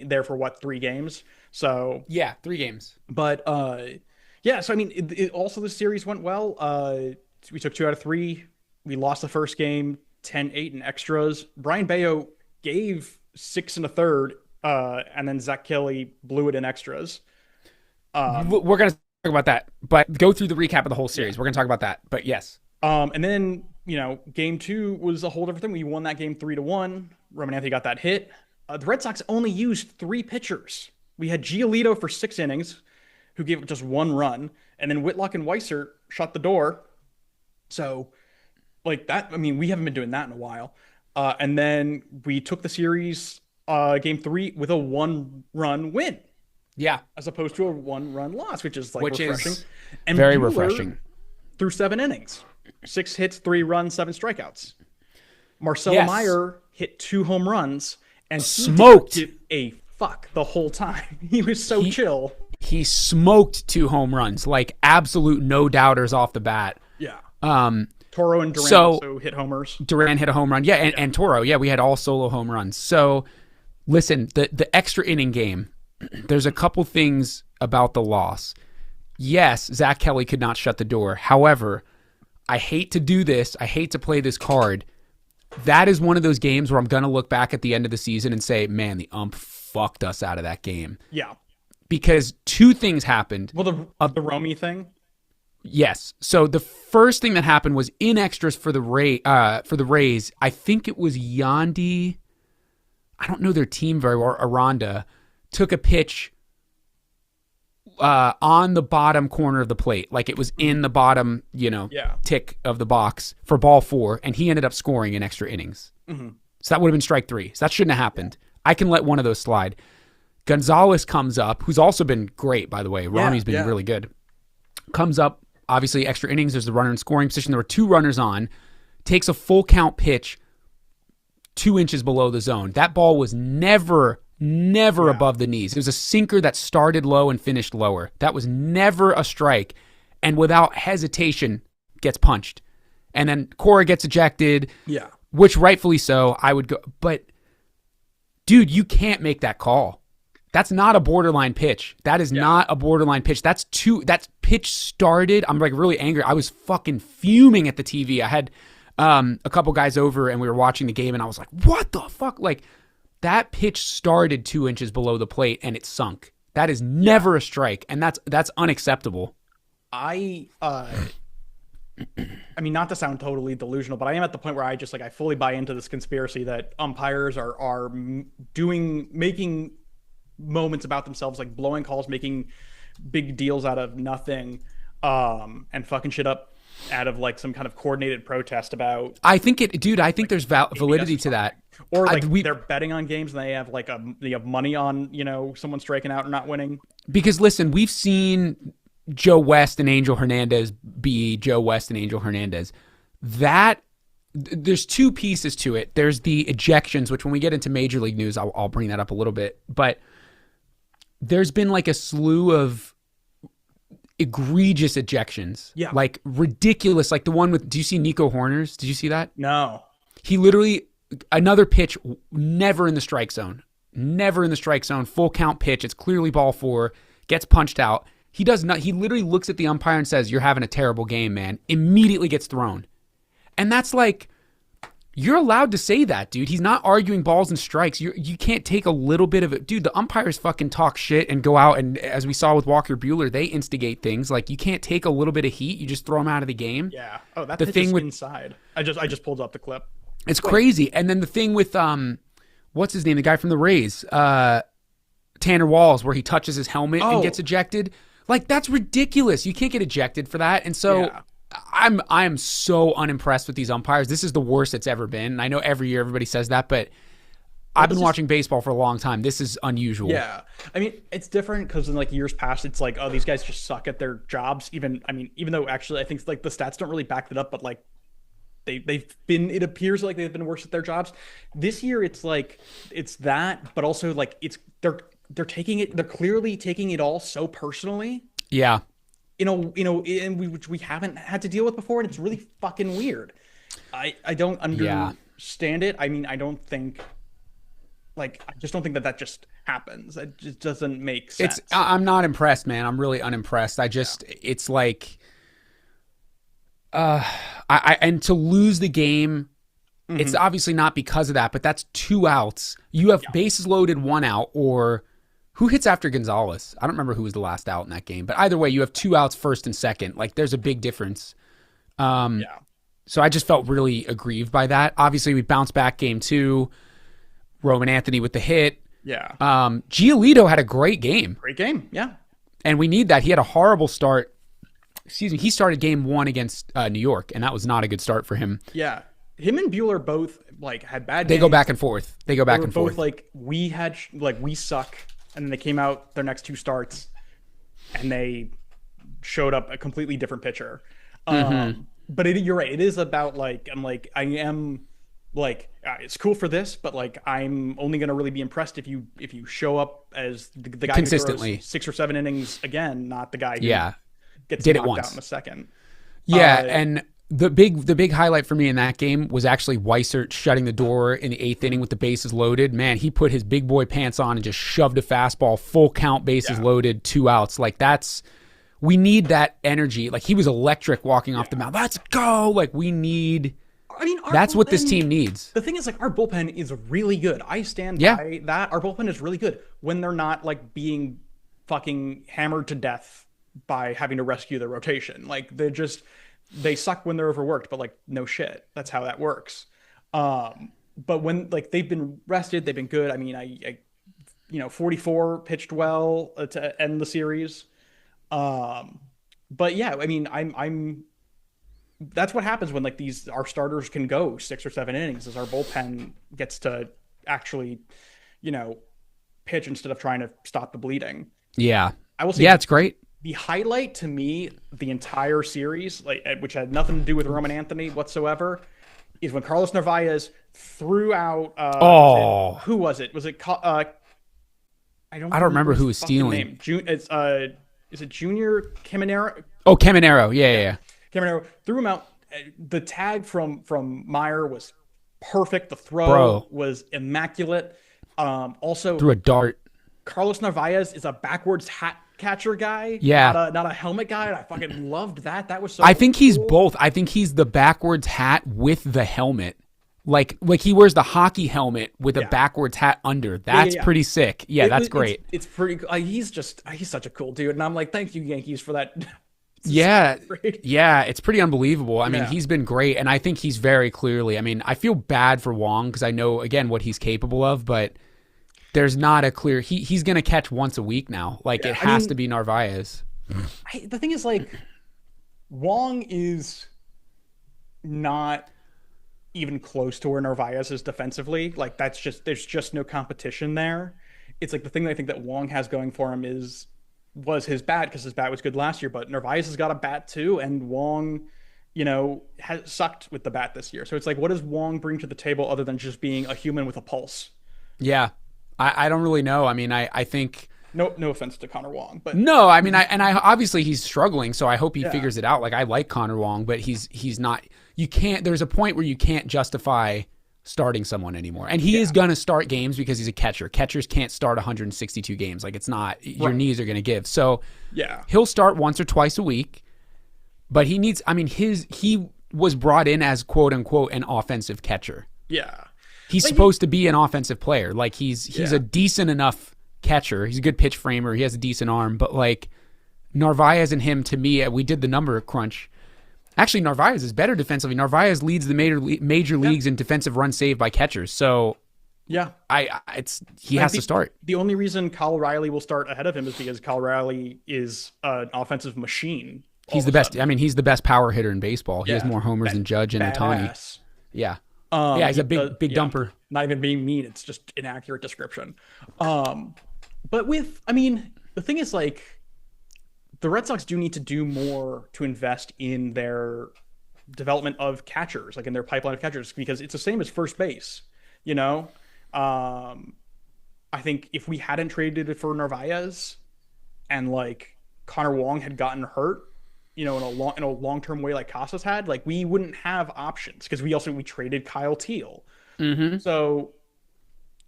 [SPEAKER 1] there for what, 3 games? So
[SPEAKER 2] yeah, 3 games.
[SPEAKER 1] But yeah, so I mean, it also the series went well. We took 2 out of 3. We lost the first game 10-8 in extras. Brian Bayo gave 6 1/3, and then Zach Kelly blew it in extras.
[SPEAKER 2] We're gonna talk about that, but go through the recap of the whole series. We're gonna talk about that, but yes.
[SPEAKER 1] And then, game 2 was a whole different thing. We won that game 3-1. Roman Anthony got that hit. The Red Sox only used 3 pitchers. We had Giolito for 6 innings, who gave up just 1 run, and then Whitlock and Weiser shut the door. So, like that, I mean, we haven't been doing that in a while. And then we took the series, game 3, with a 1-run win.
[SPEAKER 2] Yeah.
[SPEAKER 1] As opposed to a 1-run loss, which is refreshing.
[SPEAKER 2] And very refreshing.
[SPEAKER 1] Through 7 innings. 6 hits, 3 runs, 7 strikeouts. Marcelo Meyer hit 2 home runs and
[SPEAKER 2] smoked
[SPEAKER 1] a fuck the whole time. He was so chill.
[SPEAKER 2] He smoked 2 home runs, like absolute no doubters off the bat.
[SPEAKER 1] Yeah. Toro and Duran also hit homers.
[SPEAKER 2] Duran hit a home run. Yeah, and Toro. Yeah, we had all solo home runs. So listen, the extra inning game, there's a couple things about the loss. Yes, Zach Kelly could not shut the door. However, I hate to do this. I hate to play this card. That is one of those games where I'm going to look back at the end of the season and say, man, the ump fucked us out of that game.
[SPEAKER 1] Yeah.
[SPEAKER 2] Because 2 things happened.
[SPEAKER 1] Well, the Romy thing?
[SPEAKER 2] Yes. So the first thing that happened was in extras for the Rays. I think it was Yandy. I don't know their team very well. Aranda took a pitch on the bottom corner of the plate, like it was in the bottom, tick of the box for ball 4, and he ended up scoring in extra innings.
[SPEAKER 1] Mm-hmm.
[SPEAKER 2] So that would have been strike 3. So that shouldn't have happened. I can let one of those slide. Gonzalez comes up, who's also been great, by the way. Ronnie's been really good. Comes up, obviously extra innings. There's the runner in scoring position. There were 2 runners on. Takes a full count pitch 2 inches below the zone. That ball was never above the knees. It was a sinker that started low and finished lower. That was never a strike, and without hesitation gets punched. And then Cora gets ejected, which rightfully so, I would go. But, dude, you can't make that call. That's not a borderline pitch. That is not a borderline pitch. That pitch started. I'm like really angry. I was fucking fuming at the TV. I had a couple guys over and we were watching the game and I was like, what the fuck? Like, that pitch started 2 inches below the plate and it sunk. That is never a strike, and that's unacceptable.
[SPEAKER 1] I mean, not to sound totally delusional, but I am at the point where I fully buy into this conspiracy that umpires are making moments about themselves, like blowing calls, making big deals out of nothing, and fucking shit up out of like some kind of coordinated protest about.
[SPEAKER 2] I think there's validity to that.
[SPEAKER 1] Or like they're betting on games and they have money on someone striking out or not winning.
[SPEAKER 2] Because listen, we've seen Joe West and Angel Hernandez be Joe West and Angel Hernandez. That there's two pieces to it. There's the ejections, which when we get into Major League news, I'll bring that up a little bit. But there's been like a slew of egregious ejections.
[SPEAKER 1] Yeah.
[SPEAKER 2] Like ridiculous. Like the one with, do you see Nico Horners? Did you see that?
[SPEAKER 1] No.
[SPEAKER 2] He literally, another pitch, never in the strike zone. Never in the strike zone. Full count pitch. It's clearly ball four. Gets punched out. He does not. He literally looks at the umpire and says, "You're having a terrible game, man." Immediately gets thrown. And that's like, you're allowed to say that, dude. He's not arguing balls and strikes. You can't take a little bit of it. Dude, the umpires fucking talk shit and go out, and as we saw with Walker Buehler, they instigate things. Like, you can't take a little bit of heat. You just throw him out of the game.
[SPEAKER 1] Yeah. Oh, that
[SPEAKER 2] the
[SPEAKER 1] pitch
[SPEAKER 2] thing
[SPEAKER 1] is
[SPEAKER 2] with,
[SPEAKER 1] inside. I just pulled up the clip.
[SPEAKER 2] It's crazy. And then the thing with, what's his name? The guy from the Rays, Tanner Walls, where he touches his helmet and gets ejected. Like, that's ridiculous. You can't get ejected for that. And so I'm so unimpressed with these umpires. This is the worst it's ever been. And I know every year everybody says that, but I've been watching baseball for a long time. This is unusual.
[SPEAKER 1] Yeah. I mean, it's different because in like years past, it's like, oh, these guys just suck at their jobs. Even though actually I think like the stats don't really back that up, but like it appears like they've been worse at their jobs. This year it's like it's that, but also like they're clearly taking it all so personally.
[SPEAKER 2] Yeah.
[SPEAKER 1] Which we haven't had to deal with before, and it's really fucking weird. I don't understand it. I mean, I just don't think that just happens. It just doesn't make sense.
[SPEAKER 2] I'm not impressed, man. I'm really unimpressed. It's like, and to lose the game, it's obviously not because of that, but that's 2 outs. You have bases loaded, 1 out, or who hits after Gonzalez? I don't remember who was the last out in that game, but either way, you have 2 outs, first and second. Like, there's a big difference. So I just felt really aggrieved by that. Obviously, we bounced back game 2. Roman Anthony with the hit.
[SPEAKER 1] Yeah.
[SPEAKER 2] Giolito had a great game.
[SPEAKER 1] Great game. Yeah.
[SPEAKER 2] And we need that. He had a horrible start. Excuse me. He started game 1 against New York, and that was not a good start for him.
[SPEAKER 1] Yeah. Him and Buehler both like had bad
[SPEAKER 2] They
[SPEAKER 1] games.
[SPEAKER 2] Go back and forth. They go back and forth.
[SPEAKER 1] Both like we suck, and then they came out their next 2 starts, and they showed up a completely different pitcher. But you're right. It is about like I am like it's cool for this, but like I'm only gonna really be impressed if you show up as the guy
[SPEAKER 2] consistently
[SPEAKER 1] who throws 6 or 7 innings again, not the guy who gets
[SPEAKER 2] did
[SPEAKER 1] knocked
[SPEAKER 2] it once
[SPEAKER 1] out in a second.
[SPEAKER 2] Yeah, and the big highlight for me in that game was actually Weissert shutting the door in the 8th inning with the bases loaded. Man, he put his big boy pants on and just shoved a fastball, full count, bases loaded, 2 outs. Like, we need that energy. Like, he was electric walking off the mound. Let's go. Like, we need.
[SPEAKER 1] I mean,
[SPEAKER 2] that's what this team needs.
[SPEAKER 1] The thing is, like, our bullpen is really good. I stand by that. Our bullpen is really good when they're not like being fucking hammered to death by having to rescue the rotation. Like, they suck when they're overworked, but like, no shit, that's how that works. But when like they've been rested, they've been good. I mean, I 44 pitched well to end the series. But yeah, I mean, I'm that's what happens when like our starters can go 6 or 7 innings, is our bullpen gets to actually, pitch instead of trying to stop the bleeding.
[SPEAKER 2] Yeah.
[SPEAKER 1] I will say,
[SPEAKER 2] yeah, it's great.
[SPEAKER 1] The highlight to me, the entire series, like which had nothing to do with Roman Anthony whatsoever, is when Carlos Narvaez threw out. Who was it? Was it? I don't
[SPEAKER 2] remember who was stealing.
[SPEAKER 1] Is it Junior Caminero?
[SPEAKER 2] Oh, Caminero. Yeah.
[SPEAKER 1] Caminero threw him out. The tag from Meyer was perfect. The throw was immaculate. Also
[SPEAKER 2] threw a dart.
[SPEAKER 1] Carlos Narvaez is a backwards hat catcher guy, not a helmet guy, and I fucking loved that. That was so
[SPEAKER 2] I think
[SPEAKER 1] cool.
[SPEAKER 2] He's both. I think he's the backwards hat with the helmet. Like he wears the hockey helmet with a backwards hat under. That's pretty sick. Yeah, that's great.
[SPEAKER 1] It's pretty. He's such a cool dude, and I'm like, thank you, Yankees, for that.
[SPEAKER 2] Yeah, it's pretty unbelievable. I mean, he's been great, and I think he's very clearly. I mean, I feel bad for Wong because I know again what he's capable of, but there's not a clear. He's going to catch once a week now. Like it has to be Narvaez.
[SPEAKER 1] The thing is, like, Wong is not even close to where Narvaez is defensively. Like there's just no competition there. It's like the thing that I think that Wong has going for him is was his bat because his bat was good last year, but Narvaez has got a bat too, and Wong, has sucked with the bat this year. So it's like, what does Wong bring to the table other than just being a human with a pulse?
[SPEAKER 2] Yeah. I don't really know. I mean, I think
[SPEAKER 1] No offense to Connor Wong, but
[SPEAKER 2] no, I mean, I obviously he's struggling, so I hope he
[SPEAKER 1] yeah,
[SPEAKER 2] figures it out. Like I like Connor Wong, but he's not. You can't. There's a point where you can't justify starting someone anymore, and he is gonna start games because he's a catcher. Catchers can't start 162 games. Like it's not your
[SPEAKER 1] right,
[SPEAKER 2] knees are gonna give. So
[SPEAKER 1] yeah,
[SPEAKER 2] he'll start once or twice a week, but he needs. I mean, he was brought in as quote unquote an offensive catcher.
[SPEAKER 1] yeah,
[SPEAKER 2] He's
[SPEAKER 1] like
[SPEAKER 2] supposed to be an offensive player. Like he's
[SPEAKER 1] yeah,
[SPEAKER 2] a decent enough catcher. He's a good pitch framer. He has a decent arm, but like Narvaez and him, to me, we did the number crunch. Actually, Narvaez is better defensively. Narvaez leads the major
[SPEAKER 1] yeah,
[SPEAKER 2] leagues in defensive runs saved by catchers. So
[SPEAKER 1] yeah.
[SPEAKER 2] he has to start.
[SPEAKER 1] The only reason Kyle Riley will start ahead of him is because Kyle Riley is an offensive machine.
[SPEAKER 2] He's the best. I mean, he's the best power hitter in baseball. He has
[SPEAKER 1] Yeah,
[SPEAKER 2] more homers than Judge and Otani.
[SPEAKER 1] badass.
[SPEAKER 2] Yeah, yeah, he's a big
[SPEAKER 1] Yeah,
[SPEAKER 2] dumper.
[SPEAKER 1] not even being mean, it's just an accurate description. But I mean, the thing is like the Red Sox do need to do more to invest in their development of catchers, like in their pipeline of catchers, because it's the same as first base. You know, um, I think if we hadn't traded it for Narvaez and like Connor Wong had gotten hurt, in a long term way like Casas had, like we wouldn't have options because we traded Kyle Teal.
[SPEAKER 2] Mm-hmm.
[SPEAKER 1] So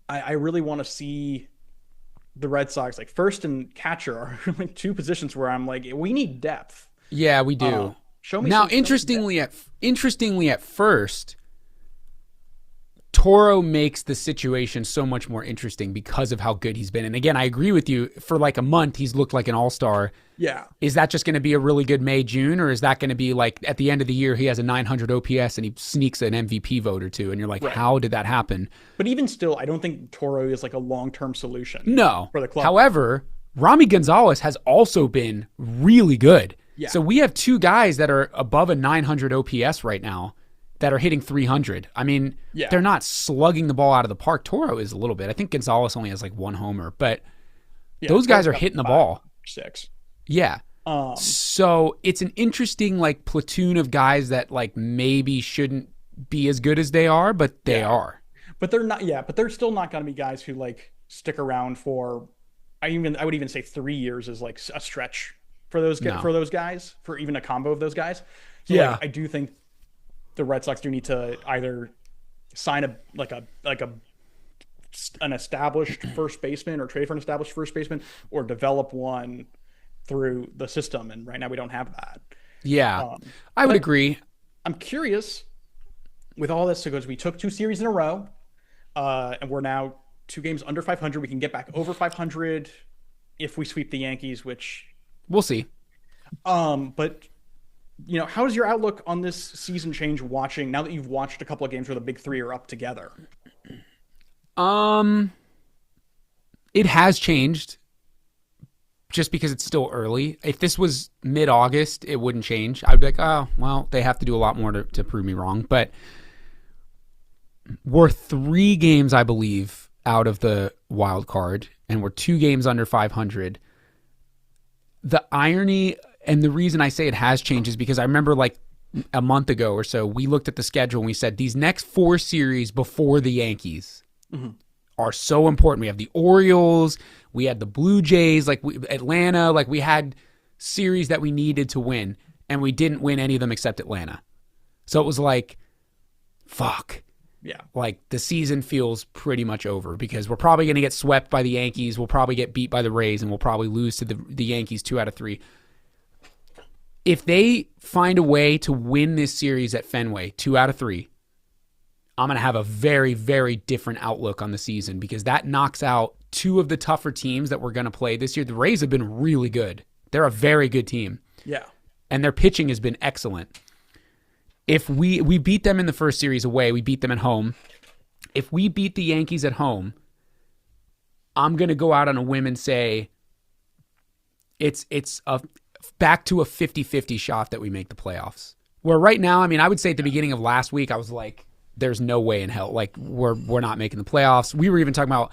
[SPEAKER 1] I really want to see the Red Sox like first and catcher are like two positions where I'm like we need depth.
[SPEAKER 2] Yeah, we do.
[SPEAKER 1] Show me
[SPEAKER 2] Now,
[SPEAKER 1] some depth.
[SPEAKER 2] interestingly, at first, Toro makes the situation so much more interesting because of how good he's been. And again, I agree with you. For like a month, he's looked like an all-star.
[SPEAKER 1] Yeah.
[SPEAKER 2] Is that just going to be a really good May, June, or is that going to be like at the end of the year he has a 900 OPS and he sneaks an MVP vote or two, and you're like,
[SPEAKER 1] Right.
[SPEAKER 2] how did that happen?
[SPEAKER 1] But even still, I don't think Toro is like a long-term solution.
[SPEAKER 2] No.
[SPEAKER 1] For the club.
[SPEAKER 2] However, Rami Gonzalez has also been really good.
[SPEAKER 1] Yeah.
[SPEAKER 2] So we have two guys that are above a 900 OPS right now that are hitting 300. I mean,
[SPEAKER 1] Yeah.
[SPEAKER 2] they're not slugging the ball out of the park. Toro is a little bit. I think Gonzalez only has like one homer, but
[SPEAKER 1] Yeah,
[SPEAKER 2] those guys are
[SPEAKER 1] Toro's got
[SPEAKER 2] hitting the
[SPEAKER 1] 5,
[SPEAKER 2] ball.
[SPEAKER 1] 6.
[SPEAKER 2] Yeah. So it's an interesting like platoon of guys that like maybe shouldn't be as good as they are, but they are.
[SPEAKER 1] But they're not. Yeah, but they're still not going to be guys who like stick around for. I would even say 3 years is like a stretch for those guys, for even a combo of those guys. So
[SPEAKER 2] Yeah.
[SPEAKER 1] like, I do think the Red Sox do need to either sign an established first baseman or trade for an established first baseman or develop one through the system. And right now we don't have that.
[SPEAKER 2] Yeah. I would agree.
[SPEAKER 1] I'm curious with all this because we took 2 series in a row, and we're now 2 games under 500. We can get back over 500 if we sweep the Yankees, which
[SPEAKER 2] We'll see.
[SPEAKER 1] but how is your outlook on this season change watching now that you've watched a couple of games where the big 3 are up together?
[SPEAKER 2] It has changed just because it's still early. If this was mid-August, it wouldn't change. I'd be like, oh, well, they have to do a lot more to prove me wrong. But we're 3 games, I believe, out of the wild card, and we're 2 games under 500. The irony and the reason I say it has changed is because I remember like a month ago or so, we looked at the schedule and we said these next 4 series before the Yankees are so important. We have the Orioles, we had the Blue Jays, Atlanta, we had series that we needed to win, and we didn't win any of them except Atlanta. So it was like, fuck.
[SPEAKER 1] Yeah.
[SPEAKER 2] Like the season feels pretty much over because we're probably going to get swept by the Yankees. We'll probably get beat by the Rays, and we'll probably lose to the Yankees 2 out of 3. If they find a way to win this series at Fenway 2 out of 3, I'm going to have a very, very different outlook on the season because that knocks out 2 of the tougher teams that we're going to play this year. The Rays have been really good. They're a very good team.
[SPEAKER 1] Yeah.
[SPEAKER 2] And their pitching has been excellent. If we beat them in the first series away, we beat them at home. If we beat the Yankees at home, I'm going to go out on a whim and say it's back to a 50-50 shot that we make the playoffs. Where right now, I mean, I would say at the beginning of last week, I was like, there's no way in hell. Like, we're not making the playoffs. We were even talking about,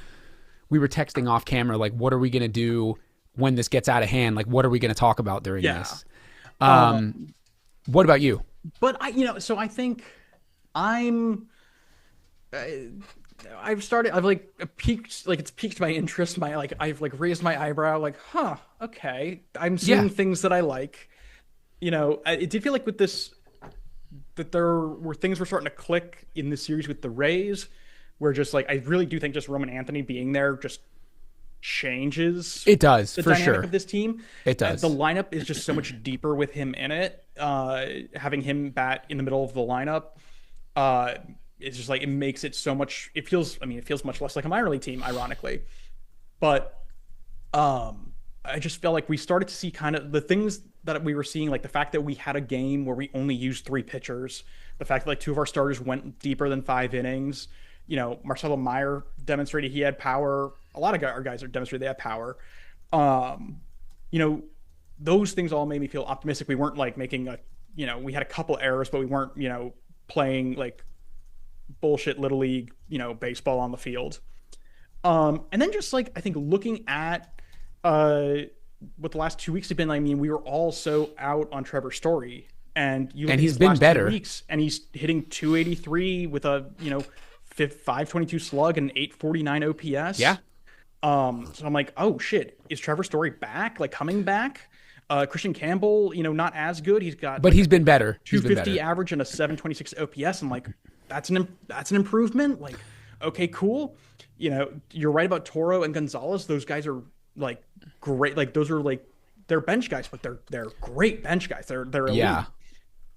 [SPEAKER 2] we were texting off camera, like, what are we going to do when this gets out of hand. Like, what are we going to talk about during
[SPEAKER 1] Yeah.
[SPEAKER 2] this?
[SPEAKER 1] Uh,
[SPEAKER 2] What about you?
[SPEAKER 1] but so I think I'm I, I've like peaked, like it's piqued my interest, I've like raised my eyebrow, like, huh, okay, I'm
[SPEAKER 2] Yeah,
[SPEAKER 1] seeing things that I like. It did feel like with this that there were things were starting to click in the series with the Rays, where just like I really do think just Roman Anthony being there just changes
[SPEAKER 2] it does
[SPEAKER 1] the
[SPEAKER 2] for
[SPEAKER 1] dynamic
[SPEAKER 2] sure.
[SPEAKER 1] of this team.
[SPEAKER 2] It
[SPEAKER 1] The
[SPEAKER 2] does.
[SPEAKER 1] lineup is just so much deeper with him in it. Having him bat in the middle of the lineup, uh, it's just like it makes it so much. It feels, I mean, it feels much less like a minor league team, ironically. But I just felt like we started to see kind of the things that we were seeing, like the fact that we had a game where we only used three pitchers, the fact that like two of our starters went deeper than 5 innings. Marcelo Meyer demonstrated he had power. A lot of our guys are demonstrated they have power. Um, you know, those things all made me feel optimistic. We weren't like making we had a couple errors, but we weren't, playing like bullshit little league, baseball on the field. And then just like I think looking at uh what the last 2 weeks have been, I mean, we were all so out on Trevor Story, and you look
[SPEAKER 2] And
[SPEAKER 1] at
[SPEAKER 2] he's
[SPEAKER 1] his
[SPEAKER 2] been
[SPEAKER 1] last two
[SPEAKER 2] better.
[SPEAKER 1] weeks, and he's hitting 283 with a 522 slug and 849
[SPEAKER 2] Yeah.
[SPEAKER 1] OPS. So I'm like, oh shit, is Trevor Story back? Like coming back? Christian Campbell, not as good. He's got
[SPEAKER 2] But
[SPEAKER 1] like
[SPEAKER 2] he's
[SPEAKER 1] a
[SPEAKER 2] been better. He's been
[SPEAKER 1] 250
[SPEAKER 2] better.
[SPEAKER 1] average and a 726 OPS. I'm like, that's an improvement. Like, okay, cool. You're right about Toro and Gonzalez. Those guys are like great. Like those are like they're bench guys, but they're great bench guys. They're elite.
[SPEAKER 2] Yeah.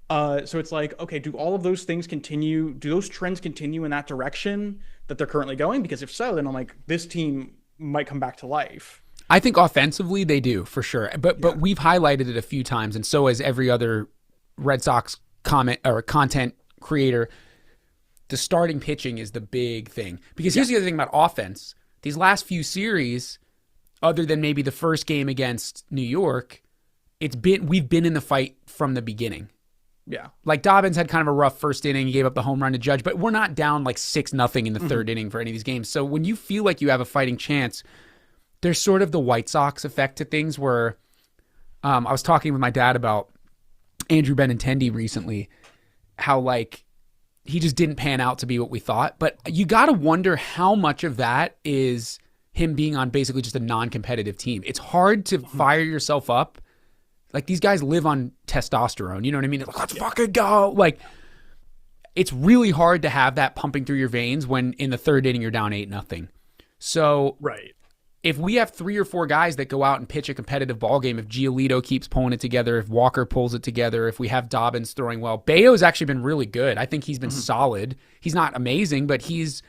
[SPEAKER 1] So it's like, okay, do all of those things continue? Do those trends continue in that direction that they're currently going? Because if so, then I'm like, this team might come back to life.
[SPEAKER 2] I think offensively they do for sure. But we've highlighted it a few times, and so has every other Red Sox comment or content creator. The starting pitching is the big thing. Because here's the other thing about offense. These last few series, other than maybe the first game against New York, we've been in the fight from the beginning.
[SPEAKER 1] Yeah.
[SPEAKER 2] Like Dobbins had kind of a rough first inning. He gave up the home run to Judge, but we're not down like 6-0 in the third inning for any of these games. So when you feel like you have a fighting chance, there's sort of the White Sox effect to things where I was talking with my dad about Andrew Benintendi recently, how like he just didn't pan out to be what we thought. But you got to wonder how much of that is him being on basically just a non-competitive team. It's hard to fire yourself up. Like these guys live on testosterone. You know what I mean? It's like, let's fucking go. Like it's really hard to have that pumping through your veins when in the third inning you're down 8-0. So
[SPEAKER 1] Right.
[SPEAKER 2] if we have 3 or 4 guys that go out and pitch a competitive ball game, if Giolito keeps pulling it together, if Walker pulls it together, if we have Dobbins throwing well, Bayo's actually been really good. I think he's been solid. He's not amazing, but he's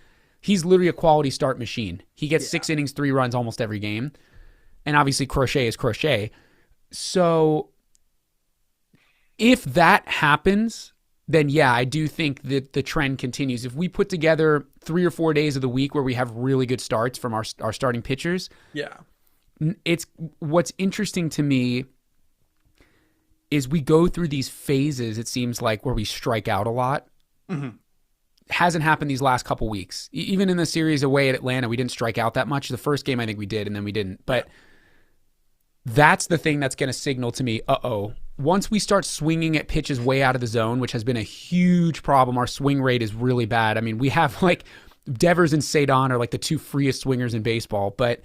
[SPEAKER 2] literally a quality start machine. He gets 6 innings, 3 runs almost every game. And obviously Crochet is Crochet. So if that happens, then yeah, I do think that the trend continues. If we put together 3 or 4 days of the week where we have really good starts from our starting pitchers,
[SPEAKER 1] Yeah.
[SPEAKER 2] it's what's interesting to me is we go through these phases, it seems like, where we strike out a lot. Hasn't happened these last couple weeks. Even in the series away at Atlanta, we didn't strike out that much. The first game I think we did, and then we didn't. But that's the thing that's going to signal to me, once we start swinging at pitches way out of the zone, which has been a huge problem, our swing rate is really bad. I mean, we have like Devers and Cedon are like the 2 freest swingers in baseball, but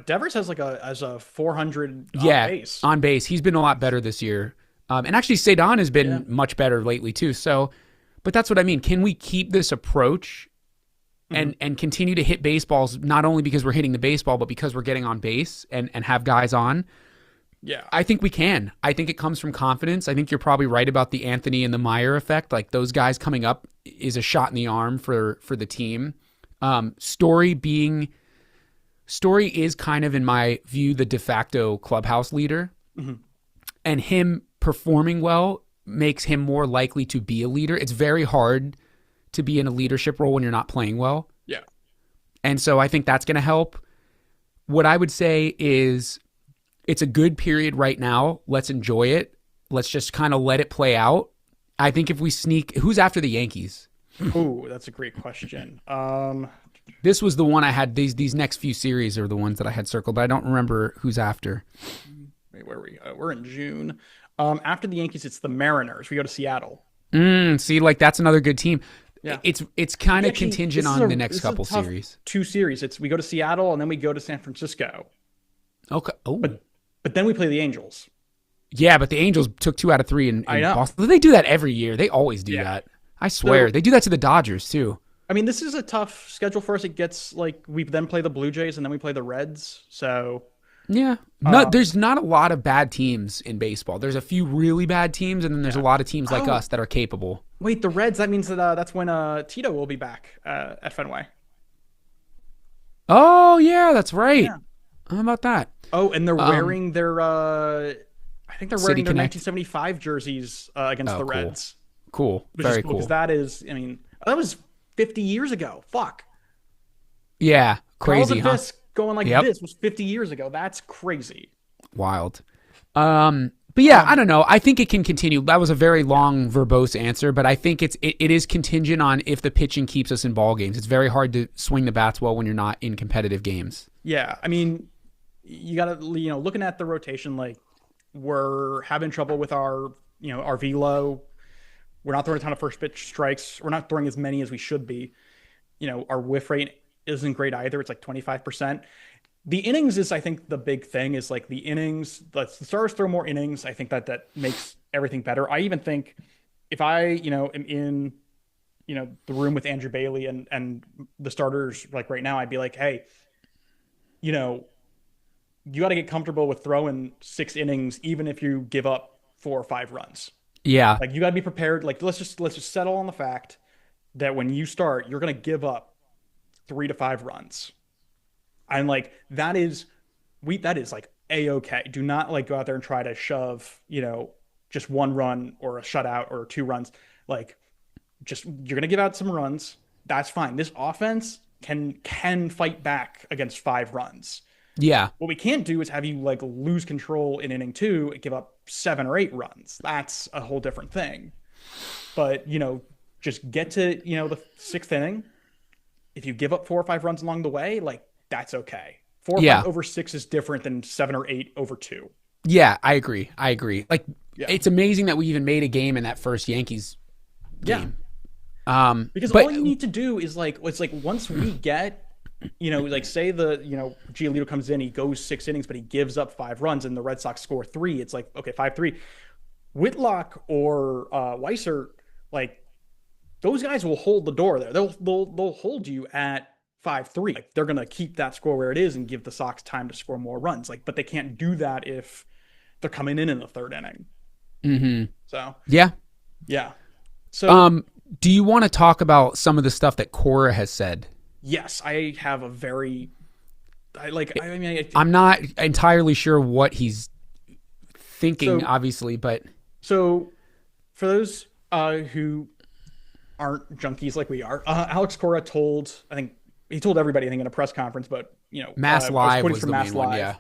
[SPEAKER 1] Devers has like a 400 base.
[SPEAKER 2] on base. He's been a lot better this year. And actually Cedon has been much better lately too. So, but that's what I mean. Can we keep this approach and continue to hit baseballs, not only because we're hitting the baseball, but because we're getting on base and have guys on?
[SPEAKER 1] Yeah.
[SPEAKER 2] I think we can. I think it comes from confidence. I think you're probably right about the Anthony and the Meyer effect. Like those guys coming up is a shot in the arm for the team. Story is kind of, in my view, the de facto clubhouse leader. And him performing well makes him more likely to be a leader. It's very hard to be in a leadership role when you're not playing well.
[SPEAKER 1] Yeah.
[SPEAKER 2] And so I think that's going to help. What I would say is it's a good period right now. Let's enjoy it. Let's just kind of let it play out. I think if we sneak, who's after the Yankees?
[SPEAKER 1] Ooh, that's a great question.
[SPEAKER 2] This was the one I had. These next few series are the ones that I had circled, but I don't remember who's after.
[SPEAKER 1] Wait, where are we? We're in June. After the Yankees, it's the Mariners. We go to Seattle.
[SPEAKER 2] See, like that's another good team.
[SPEAKER 1] Yeah.
[SPEAKER 2] It's kind of contingent on the next couple
[SPEAKER 1] tough
[SPEAKER 2] series.
[SPEAKER 1] Two series. We go to Seattle and then we go to San Francisco.
[SPEAKER 2] Okay. Oh.
[SPEAKER 1] But then we play the Angels.
[SPEAKER 2] Yeah, but the Angels took 2 out of 3 in
[SPEAKER 1] I know.
[SPEAKER 2] Boston. They do that every year. They always do that. I swear. They do that to the Dodgers too.
[SPEAKER 1] I mean, this is a tough schedule for us. It gets like we then play the Blue Jays and then we play the Reds. So
[SPEAKER 2] yeah, there's not a lot of bad teams in baseball. There's a few really bad teams, and then there's a lot of teams like us that are capable.
[SPEAKER 1] Wait, the Reds? That means that that's when Tito will be back at Fenway.
[SPEAKER 2] Oh yeah, that's right. Yeah. How about that?
[SPEAKER 1] Oh, and they're wearing their I think they're wearing their
[SPEAKER 2] Connect.
[SPEAKER 1] 1975 jerseys against the Reds.
[SPEAKER 2] Cool. Very cool.
[SPEAKER 1] Because that is, I mean, that was 50 years ago. Fuck.
[SPEAKER 2] Yeah, crazy, huh?
[SPEAKER 1] Going like this was 50 years ago. That's crazy.
[SPEAKER 2] Wild. But yeah, I don't know. I think it can continue. That was a very long, verbose answer, but I think it is contingent on if the pitching keeps us in ball games. It's very hard to swing the bats well when you're not in competitive games.
[SPEAKER 1] Yeah, I mean, you got to, looking at the rotation, like we're having trouble with our velo. We're not throwing a ton of first pitch strikes. We're not throwing as many as we should be. Our whiff rate isn't great either. It's like 25%. The innings is, I think, the big thing is like the innings. The Stars throw more innings. I think that makes everything better. I even think if I, am in, the room with Andrew Bailey and the starters like right now, I'd be like, hey, you got to get comfortable with throwing 6 innings, even if you give up 4 or 5 runs.
[SPEAKER 2] Yeah.
[SPEAKER 1] Like you got to be prepared. Like let's just settle on the fact that when you start, you're going to give up 3 to 5 runs. And like that is like A-okay. Do not like go out there and try to shove, just 1 run or a shutout or 2 runs. Like just you're going to give out some runs. That's fine. This offense can fight back against 5 runs.
[SPEAKER 2] Yeah.
[SPEAKER 1] What we can't do is have you like lose control in inning 2 and give up 7 or 8 runs. That's a whole different thing. But, just get to, the 6th inning. If you give up 4 or 5 runs along the way, like that's okay. 4 or 5 over 6 is different than 7 or 8 over 2.
[SPEAKER 2] Yeah, I agree. Like it's amazing that we even made a game in that first Yankees game.
[SPEAKER 1] Because all you need to do is like, it's like once we get, like say Giolito comes in, he goes 6 innings, but he gives up 5 runs and the Red Sox score 3. It's like, okay, 5-3. Whitlock or Weiser, like those guys will hold the door there. They'll hold you at 5-3. Like they're going to keep that score where it is and give the Sox time to score more runs. Like, but they can't do that if they're coming in the 3rd inning.
[SPEAKER 2] Mm-hmm.
[SPEAKER 1] So,
[SPEAKER 2] yeah.
[SPEAKER 1] So,
[SPEAKER 2] do you want to talk about some of the stuff that Cora has said?
[SPEAKER 1] Yes, I have a very,
[SPEAKER 2] I'm not entirely sure what he's thinking, obviously, but.
[SPEAKER 1] So for those who aren't junkies like we are, Alex Cora told everybody, I think in a press conference, but
[SPEAKER 2] Mass Live was the main one, yeah.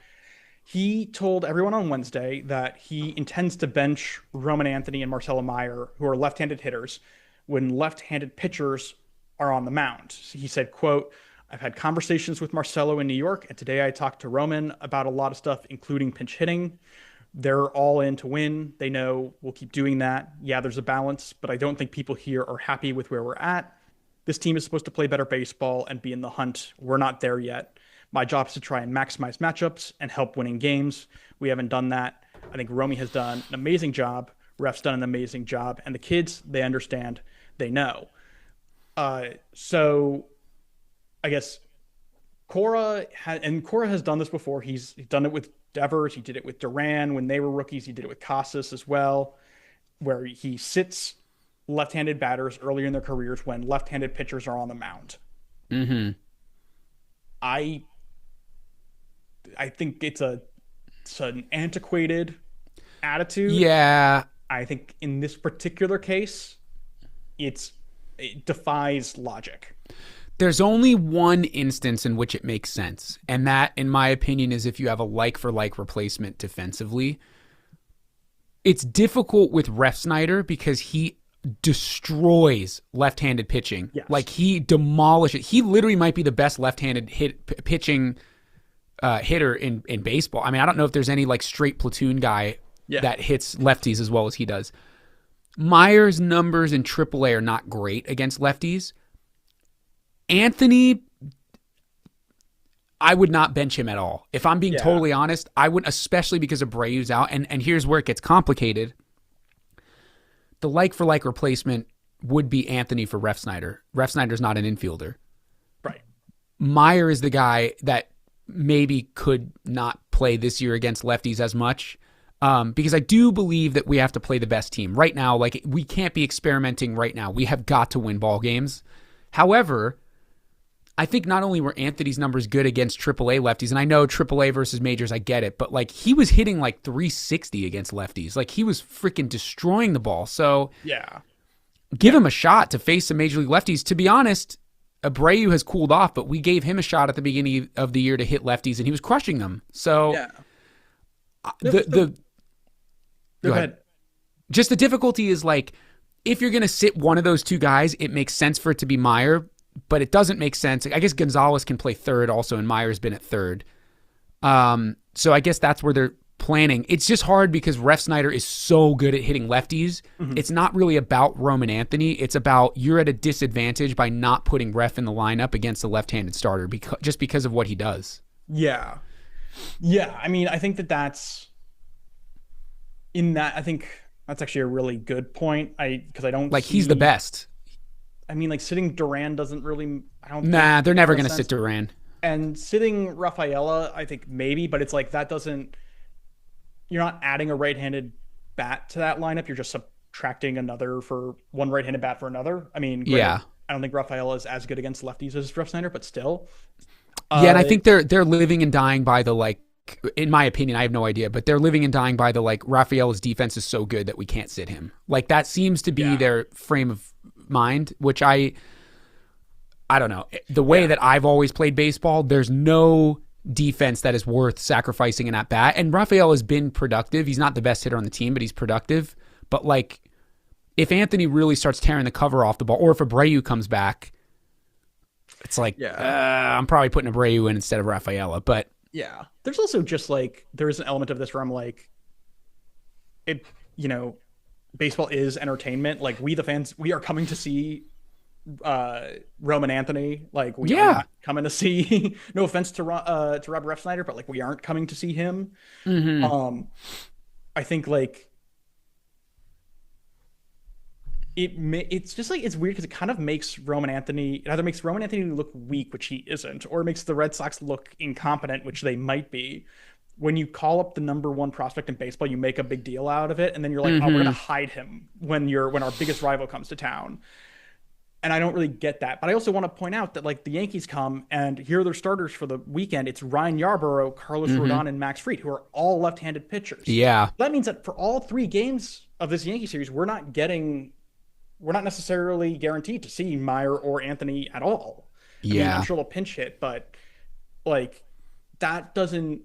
[SPEAKER 1] He told everyone on Wednesday that he intends to bench Roman Anthony and Marcelo Meyer, who are left-handed hitters, when left-handed pitchers are on the mound. He said, quote, "I've had conversations with Marcelo in New York, and today I talked to Roman about a lot of stuff, including pinch hitting. They're all in to win. They know we'll keep doing that. Yeah, there's a balance, but I don't think people here are happy with where we're at. This team is supposed to play better baseball and be in the hunt. We're not there yet. My job is to try and maximize matchups and help winning games. We haven't done that. I think Romy has done an amazing job. Ref's done an amazing job. And the kids, they understand. They know." So I guess Cora has done this before. He's done it with Devers. He did it with Duran when they were rookies. He did it with Casas as well, where he sits left-handed batters earlier in their careers when left-handed pitchers are on the mound.
[SPEAKER 2] Mm-hmm.
[SPEAKER 1] I think it's an antiquated attitude.
[SPEAKER 2] Yeah.
[SPEAKER 1] I think in this particular case, it defies logic.
[SPEAKER 2] There's only one instance in which it makes sense, and that, in my opinion, is if you have a like-for-like replacement defensively. It's difficult with Ref Snyder because he destroys left-handed pitching.
[SPEAKER 1] Yes.
[SPEAKER 2] Like he demolishes. He literally might be the best left-handed pitching hitter in baseball. I mean, I don't know if there's any like straight platoon guy that hits lefties as well as he does. Meyer's numbers in AAA are not great against lefties. Anthony, I would not bench him at all. If I'm being totally honest, I wouldn't, especially because Abreu's out. And here's where it gets complicated. The like-for-like replacement would be Anthony for Refsnyder. Refsnyder's not an infielder.
[SPEAKER 1] Right.
[SPEAKER 2] Meyer is the guy that maybe could not play this year against lefties as much. Because I do believe that we have to play the best team. Right now, like, we can't be experimenting right now. We have got to win ball games. However, I think not only were Anthony's numbers good against AAA lefties, and I know AAA versus majors, I get it, but like he was hitting like 360 against lefties. Like he was freaking destroying the ball. So give him a shot to face some major league lefties. To be honest, Abreu has cooled off, but we gave him a shot at the beginning of the year to hit lefties, and he was crushing them. So go ahead. Just the difficulty is like, if you're going to sit one of those two guys, it makes sense for it to be Meyer, but it doesn't make sense. I guess Gonzalez can play third also, and Meyer's been at third. So I guess that's where they're planning. It's just hard because Refsnyder is so good at hitting lefties. Mm-hmm. It's not really about Roman Anthony. It's about you're at a disadvantage by not putting Ref in the lineup against a left-handed starter just because of what he does.
[SPEAKER 1] Yeah. Yeah, I mean, I think that's actually a really good point. Because I don't
[SPEAKER 2] like he's the best.
[SPEAKER 1] I mean, like sitting Duran doesn't really.
[SPEAKER 2] They're never going to sit Duran.
[SPEAKER 1] And sitting Rafaela, I think maybe, but it's like that doesn't. You're not adding a right-handed bat to that lineup. You're just subtracting another for one right-handed bat for another. I mean, I don't think Rafaela is as good against lefties as Refsnyder, but still.
[SPEAKER 2] And I think they're living and dying by the like. In my opinion, I have no idea, but they're living and dying by the like. Rafaela's defense is so good that we can't sit him. Like that seems to be their frame of mind, which I don't know. The way that I've always played baseball, there's no defense that is worth sacrificing an at bat. And Rafael has been productive. He's not the best hitter on the team, but he's productive. But like, if Anthony really starts tearing the cover off the ball, or if Abreu comes back, it's like I'm probably putting Abreu in instead of Rafaela. But
[SPEAKER 1] there's also just like there's an element of this where I'm like, baseball is entertainment. Like we the fans, we are coming to see Roman Anthony. Like we are not coming to see. No offense to Rob Refsnyder, but like we aren't coming to see him. Mm-hmm. I think like it's just like it's weird because it kind of makes Roman Anthony. It either makes Roman Anthony look weak, which he isn't, or it makes the Red Sox look incompetent, which they might be. When you call up the number one prospect in baseball, you make a big deal out of it, and then you're like, oh, we're going to hide him when our biggest rival comes to town. And I don't really get that. But I also want to point out that like the Yankees come and here are their starters for the weekend. It's Ryan Yarbrough, Carlos Rodon, and Max Fried, who are all left-handed pitchers. Yeah. That means that for all 3 games of this Yankee series, we're not necessarily guaranteed to see Meyer or Anthony at all. I mean, I'm sure they'll pinch hit, but like that doesn't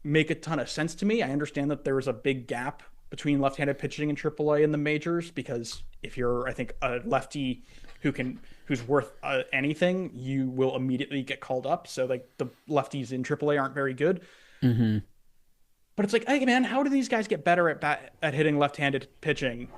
[SPEAKER 1] make a ton of sense to me. I understand that there's a big gap between left-handed pitching in AAA and the majors, because if you're, I think, a lefty who's worth anything, you will immediately get called up. So like the lefties in AAA aren't very good. Mm-hmm. But it's like, hey man, how do these guys get better at hitting left-handed pitching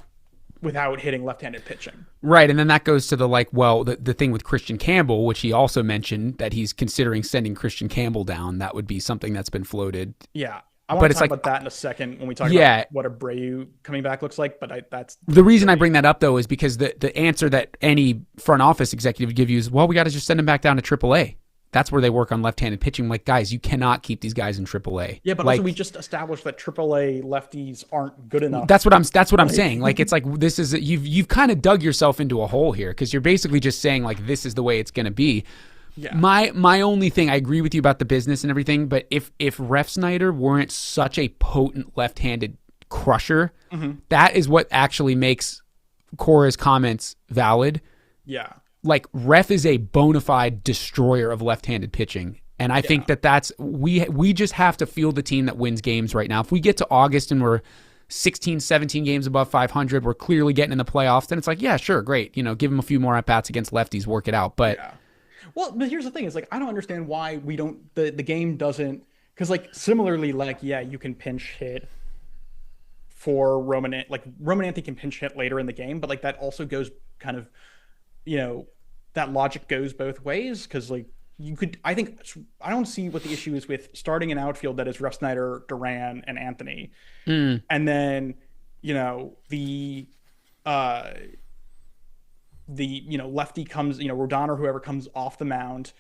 [SPEAKER 1] without hitting left-handed pitching? Right.
[SPEAKER 2] And then that goes to the thing with Christian Campbell, which he also mentioned that he's considering sending Christian Campbell down. That would be something that's been floated.
[SPEAKER 1] Yeah. I want to talk about that in a second when we talk about what Abreu coming back looks like, but that's
[SPEAKER 2] the reason I bring that up though is because the answer that any front office executive would give you is, well, we got to just send him back down to AAA. That's where they work on left-handed pitching. Like, guys, you cannot keep these guys in AAA.
[SPEAKER 1] Yeah, but also we just established that AAA lefties aren't good enough.
[SPEAKER 2] That's what I'm saying. Like, it's like this is you've kind of dug yourself into a hole here because you're basically just saying like this is the way it's going to be. Yeah. My only thing, I agree with you about the business and everything, but if Refsnyder weren't such a potent left-handed crusher, that is what actually makes Cora's comments valid.
[SPEAKER 1] Yeah.
[SPEAKER 2] Like Ref is a bona fide destroyer of left-handed pitching. And I think that's we just have to field the team that wins games right now. If we get to August and we're 16, 17 games above 500. We're clearly getting in the playoffs. Then it's like, yeah, sure, great. Give them a few more at bats against lefties, work it out. But
[SPEAKER 1] Yeah. Well, but here's the thing: is like I don't understand why we don't the game doesn't because like similarly like yeah you can pinch hit for Roman Anthony can pinch hit later in the game, but like that also goes kind of you know that logic goes both ways because like you could I don't see what the issue is with starting an outfield that is Russ Snyder, Duran, and Anthony,
[SPEAKER 2] mm,
[SPEAKER 1] and then you know uh the lefty comes Rodon or whoever comes off the mound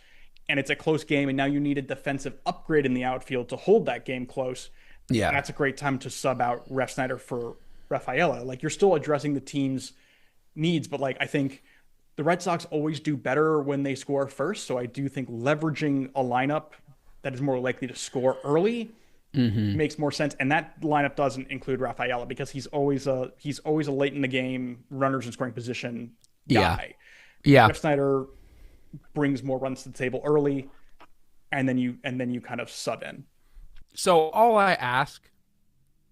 [SPEAKER 1] and it's a close game and now you need a defensive upgrade in the outfield to hold that game close.
[SPEAKER 2] yeah,
[SPEAKER 1] That's a great time to sub out Ref Snyder for Rafaela. Like you're still addressing the team's needs, but like I think the Red Sox always do better when they score first. So I do think leveraging a lineup that is more likely to score early
[SPEAKER 2] mm-hmm.
[SPEAKER 1] makes more sense. And that lineup doesn't include Rafaela because he's always a late in the game runners in scoring position
[SPEAKER 2] Yeah,
[SPEAKER 1] guy.
[SPEAKER 2] yeah.
[SPEAKER 1] Ref Snyder brings more runs to the table early, and then you kind of sub in.
[SPEAKER 2] So all I ask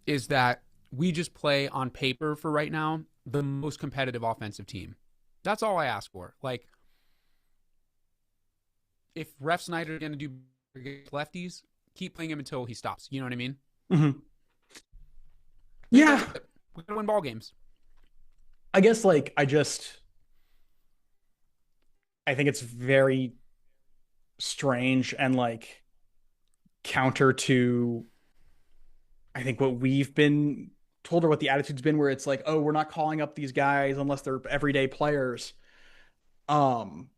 [SPEAKER 2] is that we just play on paper for right now the most competitive offensive team. That's all I ask for. Like, if Ref Snyder's going to do lefties, keep playing him until he stops. You know what I mean?
[SPEAKER 1] Mm-hmm.
[SPEAKER 2] I think
[SPEAKER 1] Yeah,
[SPEAKER 2] that's it. We got to win ball games.
[SPEAKER 1] I guess like I think it's very strange and like counter to I think what we've been told or what the attitude's been where it's like, oh, we're not calling up these guys unless they're everyday players. Um,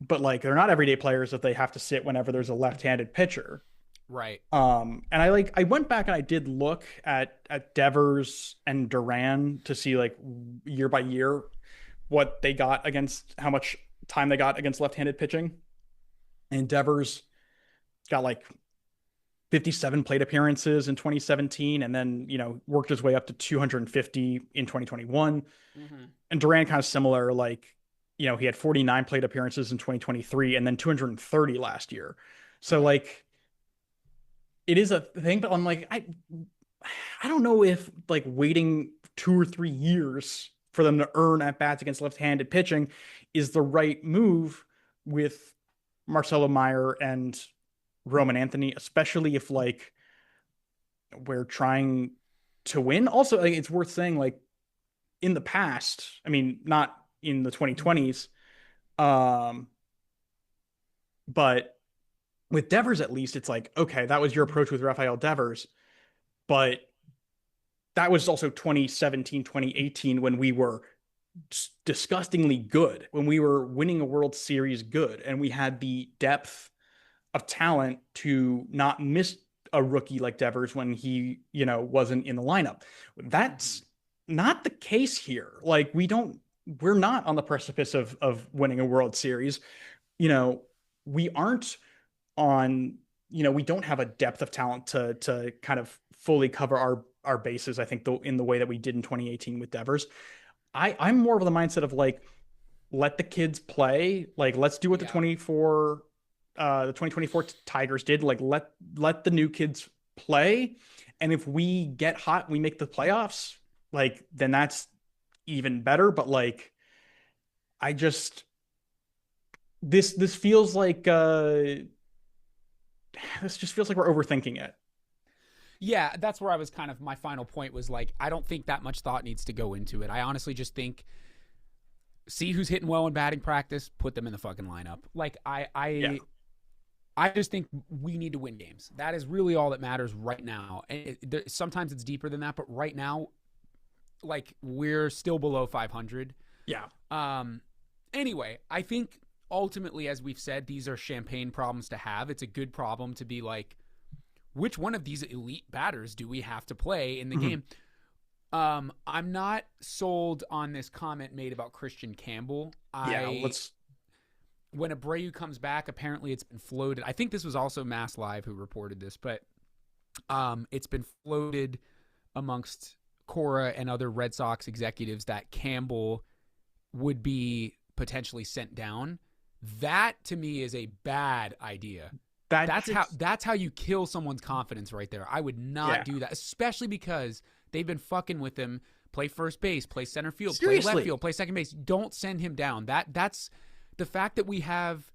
[SPEAKER 1] but like they're not everyday players if they have to sit whenever there's a left-handed pitcher.
[SPEAKER 2] Right.
[SPEAKER 1] And I went back and I did look at Devers and Duran to see like year by year what they got against how much time they got against left-handed pitching. And Devers got like 57 plate appearances in 2017 and then, worked his way up to 250 in 2021.
[SPEAKER 2] Mm-hmm.
[SPEAKER 1] And Duran kind of similar, like, he had 49 plate appearances in 2023 and then 230 last year. So
[SPEAKER 2] Right.
[SPEAKER 1] like it is a thing, but I'm like, I don't know if like waiting 2 or 3 years for them to earn at bats against left-handed pitching is the right move with Marcelo Meyer and Roman Anthony, especially if like we're trying to win. Also, like, it's worth saying, like in the past, I mean, not in the 2020s, um, but with Devers at least, it's like, okay, that was your approach with Rafael Devers, but that was also 2017, 2018 when we were disgustingly good, when we were winning a World Series good, and we had the depth of talent to not miss a rookie like Devers when he, wasn't in the lineup. That's not the case here. Like we're not on the precipice of winning a World Series. We aren't on, we don't have a depth of talent to kind of fully cover our bases, I think, in the way that we did in 2018 with Devers. I'm more of the mindset of like, let the kids play. Like, let's do what
[SPEAKER 2] Yeah.
[SPEAKER 1] the 2024 Tigers did. Like, let the new kids play. And if we get hot, we make the playoffs, like, then that's even better. But like, I just, this feels like, this just feels like we're overthinking it.
[SPEAKER 2] Yeah, that's where I was kind of, my final point was like, I don't think that much thought needs to go into it. I honestly just think, see who's hitting well in batting practice, put them in the fucking lineup. Like,
[SPEAKER 1] Yeah.
[SPEAKER 2] I just think we need to win games. That is really all that matters right now. And sometimes it's deeper than that, but right now, like, we're still below 500.
[SPEAKER 1] Yeah.
[SPEAKER 2] Anyway, I think ultimately, as we've said, these are champagne problems to have. It's a good problem to be like, which one of these elite batters do we have to play in the game? I'm not sold on this comment made about Christian Campbell. When Abreu comes back, apparently it's been floated. I think this was also Mass Live who reported this, but it's been floated amongst Cora and other Red Sox executives that Campbell would be potentially sent down. That to me is a bad idea. That's how you kill someone's confidence right there. I would not do that, especially because They've been fucking with him. Play first base, play center field, play left
[SPEAKER 1] Seriously.
[SPEAKER 2] field, play second base. Don't send him down. That's the fact that we have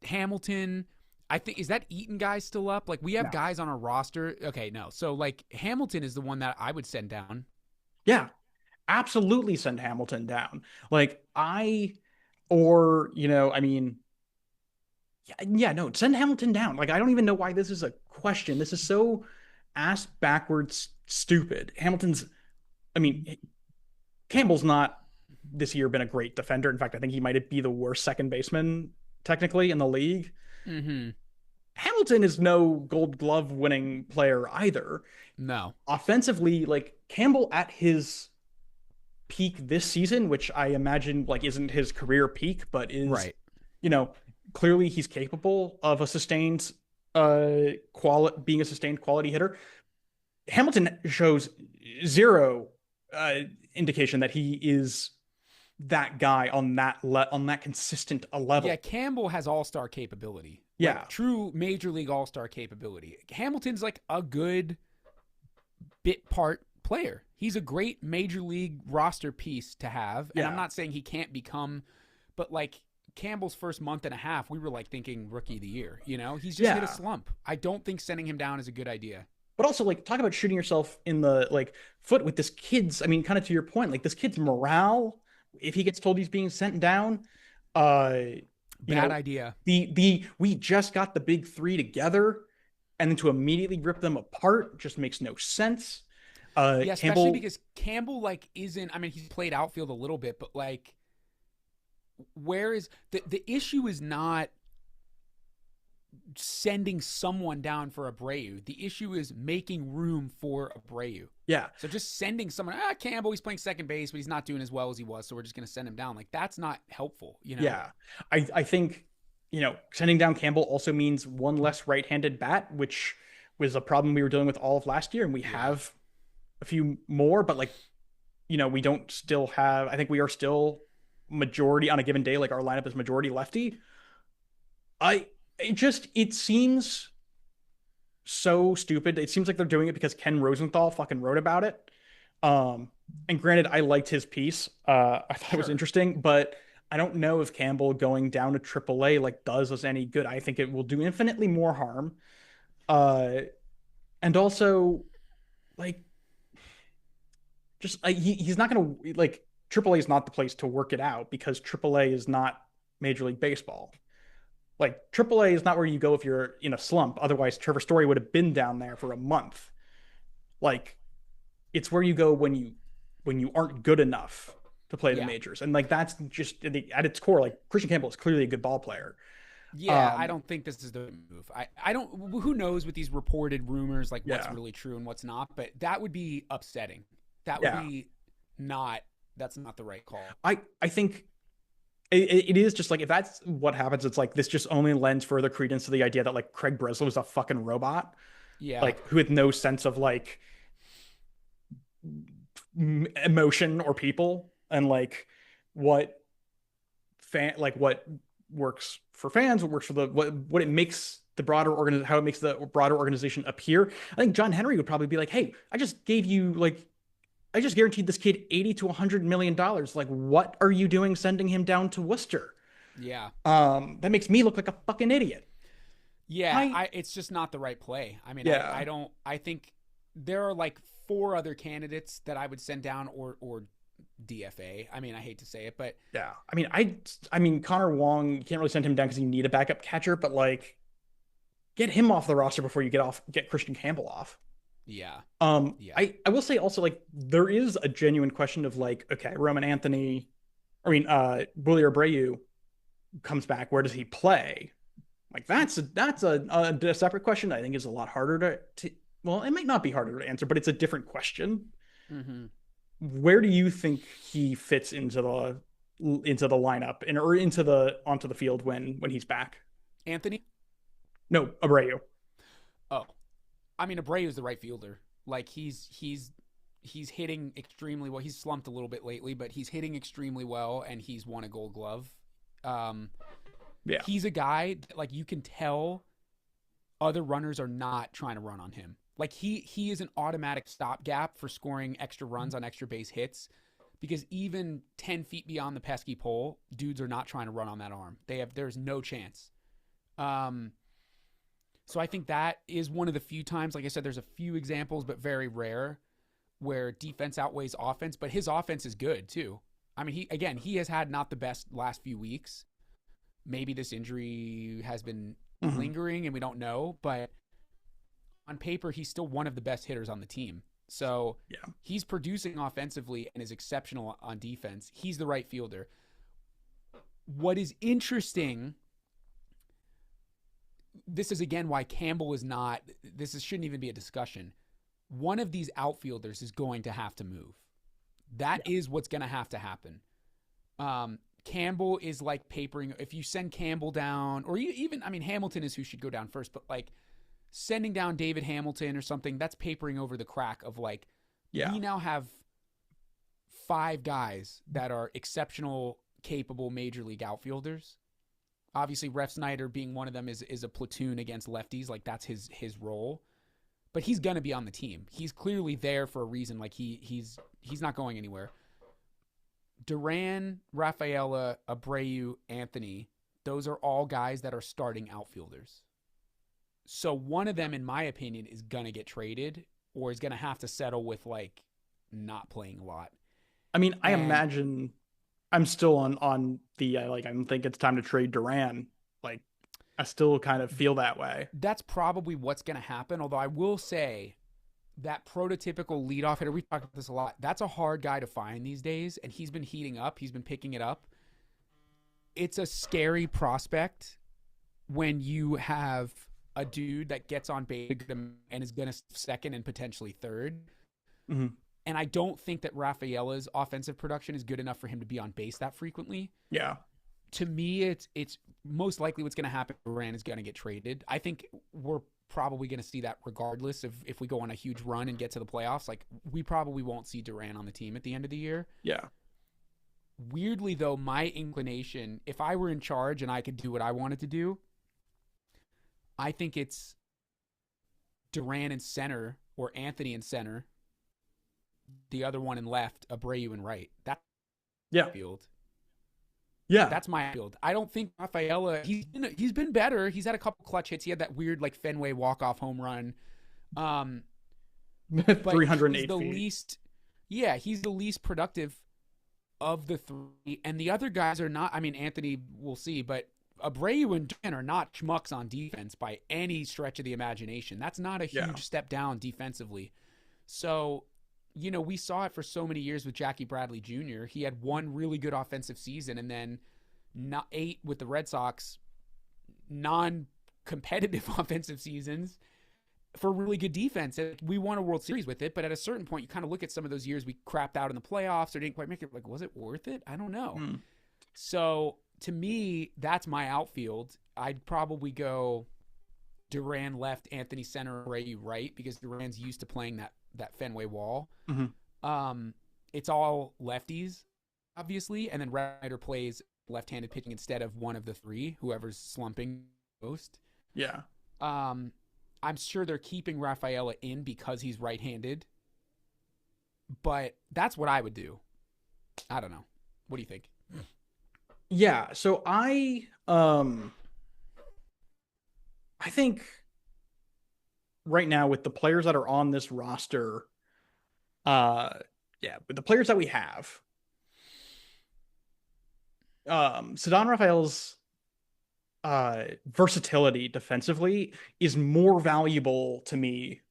[SPEAKER 2] Hamilton. I think, is that Eaton guy still up? Like, we have
[SPEAKER 1] No.
[SPEAKER 2] guys on our roster. Okay, no. So like Hamilton is the one that I would send down.
[SPEAKER 1] Yeah. Absolutely send Hamilton down. Like I or, I mean, yeah, no, send Hamilton down. Like I don't even know why this is a question. This is so ass backwards stupid. Hamilton's I mean, Campbell's not this year been a great defender. In fact, I think he might be the worst second baseman technically in the league.
[SPEAKER 2] Mm-hmm.
[SPEAKER 1] Hamilton is no gold glove winning player either.
[SPEAKER 2] No.
[SPEAKER 1] Offensively, like Campbell at his peak this season, which I imagine like isn't his career peak, but is,
[SPEAKER 2] Right.
[SPEAKER 1] you know, clearly he's capable of a sustained being a sustained quality hitter. Hamilton shows zero uh indication that he is that guy on on that consistent a
[SPEAKER 2] Yeah,
[SPEAKER 1] level.
[SPEAKER 2] Campbell has all-star capability.
[SPEAKER 1] Yeah.
[SPEAKER 2] Like true major league all-star capability. Hamilton's like a good bit part player. He's a great major league roster piece to have. And I'm
[SPEAKER 1] Yeah.
[SPEAKER 2] not saying he can't become, but like Campbell's first month and a half, we were like thinking rookie of the year. He's just hit a
[SPEAKER 1] Yeah.
[SPEAKER 2] slump. I don't think sending him down is a good idea.
[SPEAKER 1] But also like talk about shooting yourself in the like foot with this kid's, I mean, kind of to your point, like this kid's morale, if he gets told he's being sent down, uh, you
[SPEAKER 2] Bad
[SPEAKER 1] know,
[SPEAKER 2] idea.
[SPEAKER 1] the we just got the big three together and then to immediately rip them apart just makes no sense.
[SPEAKER 2] Yeah, especially
[SPEAKER 1] Campbell,
[SPEAKER 2] because Campbell like isn't. I mean, he's played outfield a little bit, but like, where is the issue? Is not sending someone down for Abreu. The issue is making room for Abreu.
[SPEAKER 1] yeah,
[SPEAKER 2] So just sending someone, Campbell, he's playing second base, but he's not doing as well as he was, so we're just going to send him down. Like, that's not helpful.
[SPEAKER 1] yeah. I think, sending down Campbell also means one less right-handed bat, which was a problem we were dealing with all of last year, and we
[SPEAKER 2] Yeah.
[SPEAKER 1] have a few more, but like, we don't still have, I think we are still majority on a given day, like our lineup is majority lefty. I it seems so stupid. It seems like they're doing it because Ken Rosenthal fucking wrote about it. Um, and granted, I liked his piece. I thought it was
[SPEAKER 2] Sure.
[SPEAKER 1] interesting, but I don't know if Campbell going down to AAA like does us any good. I think it will do infinitely more harm. Uh, and also like just he's not gonna like AAA is not the place to work it out because AAA is not Major League Baseball. Like AAA is not where you go if you're in a slump. Otherwise, Trevor Story would have been down there for a month. Like it's where you go when you aren't good enough to play the
[SPEAKER 2] Yeah.
[SPEAKER 1] majors, and like that's just at its core. Like Christian Campbell is clearly a good ball player.
[SPEAKER 2] Yeah, I
[SPEAKER 1] Um,
[SPEAKER 2] don't think this is the move. I don't, who knows with these reported rumors, like what's
[SPEAKER 1] yeah,
[SPEAKER 2] really true and what's not, but that would be upsetting. That would
[SPEAKER 1] yeah.
[SPEAKER 2] be not, that's not the right call.
[SPEAKER 1] I think it is just like if that's what happens, it's like this just only lends further credence to the idea that like Craig Breslow is a fucking robot,
[SPEAKER 2] Yeah.
[SPEAKER 1] like who had no sense of like emotion or people and like what what works for fans, what works for the what it makes the broader organ how it makes the broader organization appear. I think John Henry would probably be like, "Hey, I just guaranteed this kid 80 to 100 million dollars. Like, what are you doing sending him down to Worcester?
[SPEAKER 2] Yeah.
[SPEAKER 1] That makes me look like a fucking idiot."
[SPEAKER 2] Yeah.
[SPEAKER 1] I
[SPEAKER 2] It's just not the right play. I mean,
[SPEAKER 1] Yeah.
[SPEAKER 2] I don't, I think there are like four other candidates that I would send down or DFA. I mean, I hate to say it, but
[SPEAKER 1] Yeah. I mean Connor Wong, you can't really send him down because you need a backup catcher, but like get him off the roster before you get Christian Campbell off.
[SPEAKER 2] yeah.
[SPEAKER 1] Um,
[SPEAKER 2] Yeah.
[SPEAKER 1] I will say also like there is a genuine question of like, okay, Roman Anthony, Willie Abreu comes back, where does he play? Like a separate question that I think is a lot harder to well, it might not be harder to answer, but it's a different question.
[SPEAKER 2] Mm-hmm.
[SPEAKER 1] Where do you think he fits into the lineup and or into the onto the field when he's back?
[SPEAKER 2] Anthony?
[SPEAKER 1] No, Abreu.
[SPEAKER 2] Oh, I mean, Abreu is the right fielder. Like he's hitting extremely well. He's slumped a little bit lately, but he's hitting extremely well, and he's won a Gold Glove. Um,
[SPEAKER 1] Yeah.
[SPEAKER 2] he's a guy that, like, you can tell other runners are not trying to run on him. Like he is an automatic stopgap for scoring extra runs on extra base hits because even 10 feet beyond the pesky pole, dudes are not trying to run on that arm. There's no chance. Um, so I think that is one of the few times, like I said, there's a few examples, but very rare, where defense outweighs offense, but his offense is good too. I mean, he has had not the best last few weeks. Maybe this injury has been
[SPEAKER 1] Mm-hmm.
[SPEAKER 2] lingering and we don't know, but on paper, he's still one of the best hitters on the team. So
[SPEAKER 1] Yeah.
[SPEAKER 2] he's producing offensively and is exceptional on defense. He's the right fielder. What is interesting, this is again why Campbell is not, shouldn't even be a discussion. One of these outfielders is going to have to move. That
[SPEAKER 1] Yeah.
[SPEAKER 2] is what's going to have to happen. Campbell is like papering. If you send Campbell down, or even, I mean, Hamilton is who should go down first, but like sending down David Hamilton or something, that's papering over the crack of like,
[SPEAKER 1] Yeah.
[SPEAKER 2] we now have 5 guys that are exceptional, capable major league outfielders. Obviously, Ref Snyder being one of them is a platoon against lefties. Like that's his role. But he's gonna be on the team. He's clearly there for a reason. Like he's not going anywhere. Duran, Rafaela, Abreu, Anthony, those are all guys that are starting outfielders. So one of them, in my opinion, is gonna get traded or is gonna have to settle with like not playing a lot.
[SPEAKER 1] I mean, I
[SPEAKER 2] And
[SPEAKER 1] imagine I'm still on the like I think it's time to trade Duran. Like I still kind of feel that way.
[SPEAKER 2] that's probably what's gonna happen. Although I will say that prototypical leadoff hitter, we talked about this a lot. That's a hard guy to find these days, and he's been heating up. He's been picking it up. It's a scary prospect when you have a dude that gets on base and is going to second and potentially third.
[SPEAKER 1] Mm-hmm.
[SPEAKER 2] And I don't think that Rafaela's offensive production is good enough for him to be on base that frequently.
[SPEAKER 1] Yeah.
[SPEAKER 2] To me, it's most likely what's going to happen. Duran is going to get traded. I think we're probably going to see that regardless of if we go on a huge run and get to the playoffs. Like we probably won't see Duran on the team at the end of the year.
[SPEAKER 1] Yeah.
[SPEAKER 2] Weirdly, though, my inclination, if I were in charge and I could do what I wanted to do, I think it's Duran in center or Anthony in center, the other one in left, Abreu in right. That's
[SPEAKER 1] Yeah.
[SPEAKER 2] field.
[SPEAKER 1] Yeah.
[SPEAKER 2] That's my field. I don't think Rafaela. He's been better. He's had a couple clutch hits. He had that weird like Fenway walk off home run. But
[SPEAKER 1] 308
[SPEAKER 2] he's the
[SPEAKER 1] feet.
[SPEAKER 2] least. Yeah, he's the least productive of the three, and the other guys are not. I mean, Anthony, we'll see, but Abreu and Dan are not schmucks on defense by any stretch of the imagination. That's not a
[SPEAKER 1] Yeah.
[SPEAKER 2] huge step down defensively. So, we saw it for so many years with Jackie Bradley Jr. He had one really good offensive season and then not 8 with the Red Sox, non-competitive offensive seasons for really good defense. And we won a World Series with it, but at a certain point, you kind of look at some of those years we crapped out in the playoffs or didn't quite make it. Like, was it worth it? I don't know.
[SPEAKER 1] Mm.
[SPEAKER 2] So to me, that's my outfield. I'd probably go Duran left, Anthony center, Abreu right, because Duran's used to playing that Fenway wall.
[SPEAKER 1] Mm-hmm.
[SPEAKER 2] It's all lefties, obviously, and then Ryder plays left-handed pitching instead of one of the three, whoever's slumping most.
[SPEAKER 1] Yeah.
[SPEAKER 2] I'm sure they're keeping Rafaela in because he's right-handed, but that's what I would do. I don't know. What do you think?
[SPEAKER 1] Yeah. So I think right now with the players that are on this roster, yeah, with the players that we have, Ceddanne Rafael's versatility defensively is more valuable to me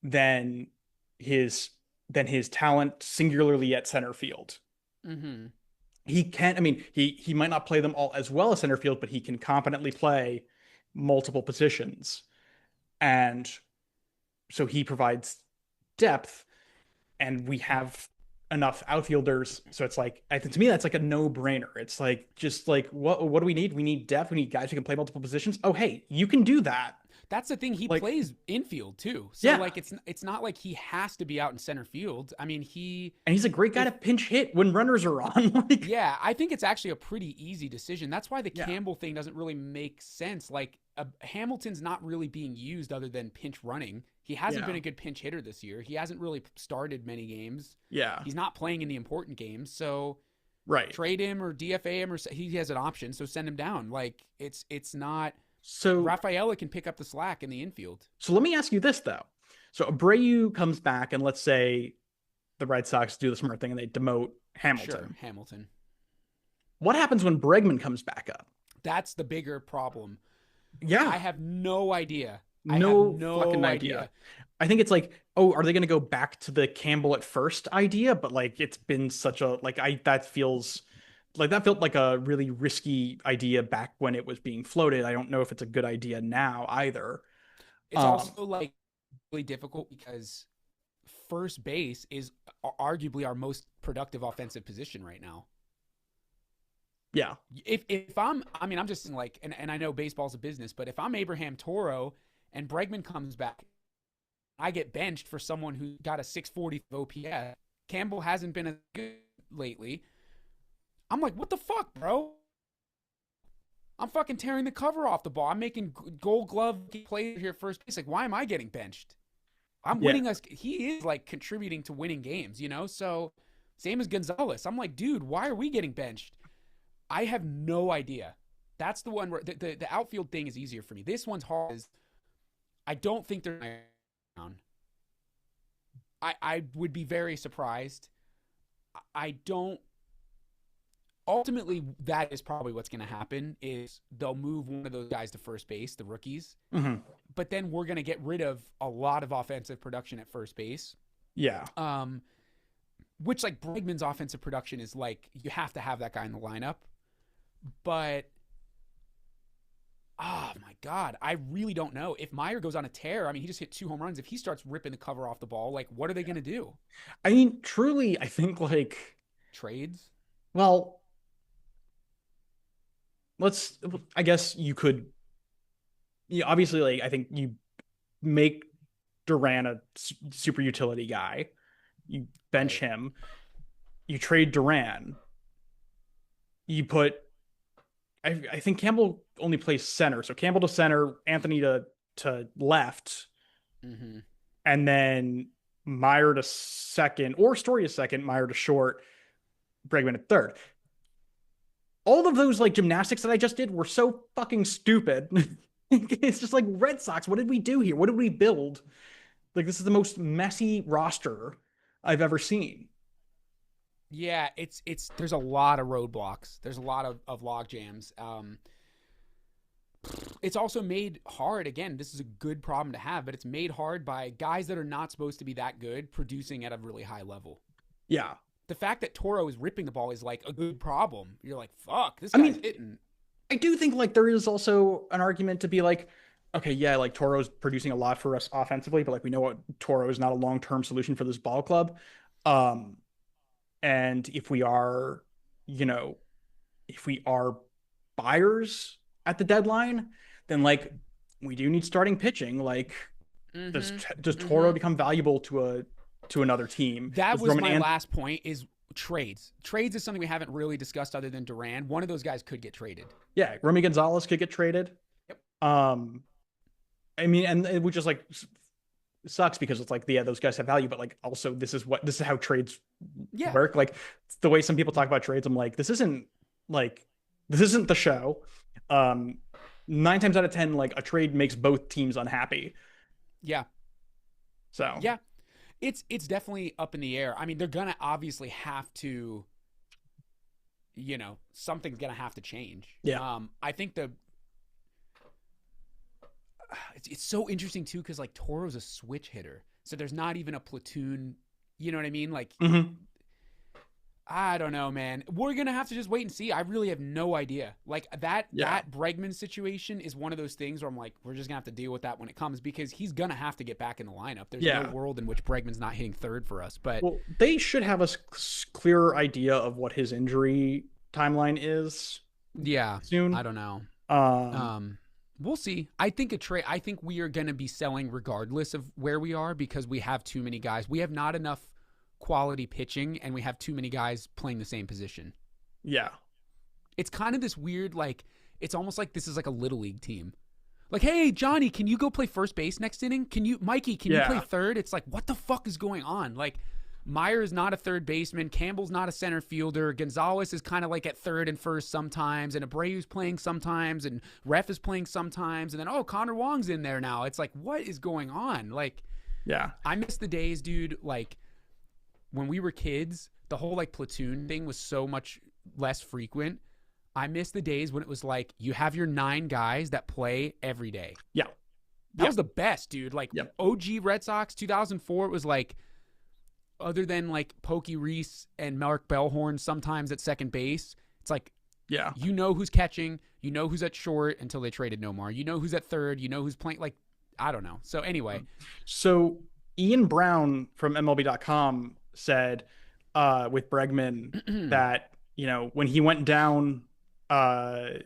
[SPEAKER 1] than his his talent singularly at center field.
[SPEAKER 2] Mm-hmm.
[SPEAKER 1] He can, I mean, he might not play them all as well as center field, but he can competently play multiple positions. And so he provides depth, and we have enough outfielders. So it's like, I think to me, that's like a no-brainer. It's like, just like, what do we need? We need depth. We need guys who can play multiple positions. Oh, hey, you can do that.
[SPEAKER 2] That's the thing. He
[SPEAKER 1] Like,
[SPEAKER 2] plays infield too, so
[SPEAKER 1] yeah,
[SPEAKER 2] like it's not like he has to be out in center field. I mean,
[SPEAKER 1] and he's a great guy
[SPEAKER 2] if
[SPEAKER 1] to pinch hit when runners are on. Like,
[SPEAKER 2] yeah, I think it's actually a pretty easy decision. That's why the
[SPEAKER 1] yeah,
[SPEAKER 2] Campbell thing doesn't really make sense. Like Hamilton's not really being used other than pinch running. He hasn't been
[SPEAKER 1] yeah,
[SPEAKER 2] a good pinch hitter this year. He hasn't really started many games.
[SPEAKER 1] yeah,
[SPEAKER 2] He's not playing in the important games. So
[SPEAKER 1] right.
[SPEAKER 2] trade him or DFA him, or he has an option. So send him down. Like it's not.
[SPEAKER 1] So,
[SPEAKER 2] Rafaela can pick up the slack in the infield.
[SPEAKER 1] so let me ask you this though. So Abreu comes back, and let's say the Red Sox do the smart thing and they demote
[SPEAKER 2] Sure,
[SPEAKER 1] Hamilton.
[SPEAKER 2] Hamilton.
[SPEAKER 1] What happens when Bregman comes back up?
[SPEAKER 2] That's the bigger problem. I
[SPEAKER 1] Yeah,
[SPEAKER 2] have no idea. I have
[SPEAKER 1] no fucking
[SPEAKER 2] no
[SPEAKER 1] idea.
[SPEAKER 2] idea.
[SPEAKER 1] I think it's like, oh, are they going to go back to the Campbell at first idea? But like, it's been such a like I that feels like that felt like a really risky idea back when it was being floated. I don't know if it's a good idea now either.
[SPEAKER 2] It's
[SPEAKER 1] Um,
[SPEAKER 2] also like really difficult because first base is arguably our most productive offensive position right now.
[SPEAKER 1] yeah,
[SPEAKER 2] If I mean, I'm just like, and I know baseball's a business, but if I'm Abraham Toro and Bregman comes back, I get benched for someone who got a 640 OPS. Campbell hasn't been as good lately. I'm like, what the fuck, bro? I'm fucking tearing the cover off the ball. I'm making gold glove plays here first base. Like, why am I getting benched? I'm
[SPEAKER 1] yeah.
[SPEAKER 2] winning us. He is like contributing to winning games, you know? So, same as Gonzalez. I'm like, dude, why are we getting benched? I have no idea. That's the one where the outfield thing is easier for me. This one's hard. I don't think they're down. I would be very surprised. I don't. Ultimately, that is probably what's going to happen. Is they'll move one of those guys to first base, the rookies,
[SPEAKER 1] Hmm.
[SPEAKER 2] but then we're going to get rid of a lot of offensive production at first base.
[SPEAKER 1] Yeah.
[SPEAKER 2] Um, which like Bregman's offensive production is like you have to have that guy in the lineup, but oh my god, I really don't know if Meyer goes on a tear. I mean, he just hit 2 home runs. If he starts ripping the cover off the ball, like what are they going to do?
[SPEAKER 1] I mean, truly, I think like,
[SPEAKER 2] Trades?
[SPEAKER 1] well, let's. I guess you could. You obviously like. I think you make Duran a super utility guy. You bench
[SPEAKER 2] Right.
[SPEAKER 1] him. You trade Duran. You put. I think Campbell only plays center, so Campbell to center, Anthony to left,
[SPEAKER 2] Mm-hmm.
[SPEAKER 1] and then Meyer to second, or Story to second, Meyer to short, Bregman at third. All of those like gymnastics that I just did were so fucking stupid. It's just like Red Sox. What did we do here? What did we build? Like this is the most messy roster I've ever seen.
[SPEAKER 2] Yeah, it's there's a lot of roadblocks. There's a lot of log jams. It's also made hard. Again, this is a good problem to have, but it's made hard by guys that are not supposed to be that good producing at a really high level.
[SPEAKER 1] Yeah.
[SPEAKER 2] The fact that Toro is ripping the ball is like a good problem. You're like, fuck, this
[SPEAKER 1] I
[SPEAKER 2] guy's
[SPEAKER 1] mean,
[SPEAKER 2] hitting.
[SPEAKER 1] I do think like there is also an argument to be like, okay, yeah, like Toro's producing a lot for us offensively, but like we know what Toro is not a long-term solution for this ball club. Um, and if we are, you know, if we are buyers at the deadline, then like we do need starting pitching. Like,
[SPEAKER 2] Mm-hmm.
[SPEAKER 1] does Toro
[SPEAKER 2] Mm-hmm.
[SPEAKER 1] become valuable to another team?
[SPEAKER 2] That
[SPEAKER 1] Does
[SPEAKER 2] was
[SPEAKER 1] Roman
[SPEAKER 2] my
[SPEAKER 1] and
[SPEAKER 2] last point. Is trades. Trades is something we haven't really discussed other than Duran. One of those guys could get traded.
[SPEAKER 1] yeah, Romy Gonzalez could get traded.
[SPEAKER 2] Yep.
[SPEAKER 1] Um, I mean, and it would just like sucks because it's like, yeah, those guys have value, but like also this is how trades
[SPEAKER 2] Yeah.
[SPEAKER 1] work. Like the way some people talk about trades, I'm like, like this isn't the show. Um, 9 times out of 10, like a trade makes both teams unhappy.
[SPEAKER 2] Yeah.
[SPEAKER 1] So
[SPEAKER 2] Yeah. It's definitely up in the air. I mean, they're gonna obviously have to, something's gonna have to change.
[SPEAKER 1] yeah,
[SPEAKER 2] I think it's so interesting too because like Toro's a switch hitter, so there's not even a platoon. You know what I mean? Like
[SPEAKER 1] mm-hmm.
[SPEAKER 2] I don't know, man. We're gonna have to just wait and see. I really have no idea. Like that
[SPEAKER 1] Yeah,
[SPEAKER 2] that Bregman situation is one of those things where I'm like, we're just gonna have to deal with that when it comes because he's gonna have to get back in the lineup. There's no
[SPEAKER 1] yeah.
[SPEAKER 2] world in which Bregman's not hitting third for us. But
[SPEAKER 1] Well, they should have a clearer idea of what his injury timeline is
[SPEAKER 2] yeah,
[SPEAKER 1] soon.
[SPEAKER 2] I don't know.
[SPEAKER 1] Um,
[SPEAKER 2] Um, We'll see. I think a trade. I think we are going to be selling regardless of where we are because we have too many guys. We have not enough quality pitching, and we have too many guys playing the same position.
[SPEAKER 1] Yeah.
[SPEAKER 2] It's kind of this weird, like, it's almost like this is like a little league team. Like, hey, Johnny, can you go play first base next inning? Mikey, can you play
[SPEAKER 1] Yeah.
[SPEAKER 2] third? It's like, what the fuck is going on? Like, Meyer is not a third baseman. Campbell's not a center fielder. Gonzalez is kind of like at third and first sometimes. And Abreu's playing sometimes. And Ref is playing sometimes. And then, oh, Connor Wong's in there now. It's like, what is going on? Like,
[SPEAKER 1] Yeah.
[SPEAKER 2] I miss the days, dude. Like, when we were kids, the whole, like, platoon thing was so much less frequent. I miss the days when it was like, you have your 9 guys that play every day.
[SPEAKER 1] Yeah.
[SPEAKER 2] That was the best, dude. Like, OG Red Sox, 2004, it was like, other than like Pokey Reese and Mark Bellhorn sometimes at second base, it's like, you know who's catching, you know who's at short until they traded Nomar, you know who's at third, you know who's playing, like, I don't know. So anyway.
[SPEAKER 1] So Ian Brown from MLB.com said with Bregman that, you know, when he went down, a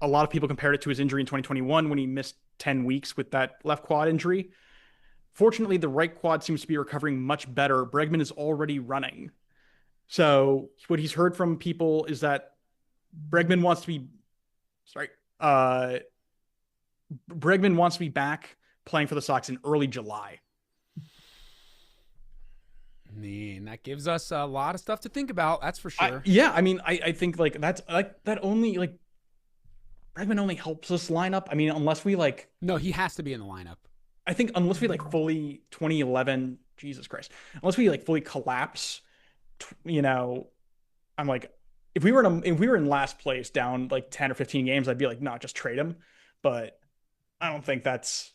[SPEAKER 1] lot of people compared it to his injury in 2021 when he missed 10 weeks with that left quad injury. Fortunately, the right quad seems to be recovering much better. Bregman is already running. So what he's heard from people is that Bregman wants to be, sorry, Bregman wants to be back playing for the Sox in early July.
[SPEAKER 2] Man, that gives us a lot of stuff to think about. That's for sure.
[SPEAKER 1] I mean, I think like that's like that only like Bregman only helps us line up. I mean, unless we like,
[SPEAKER 2] no, he has to be in the lineup.
[SPEAKER 1] I think unless we like fully 2011, Jesus Christ, unless we like fully collapse, you know, I'm like, if we were in last place down like 10 or 15 games, I'd be like, no, just trade him. But I don't think that's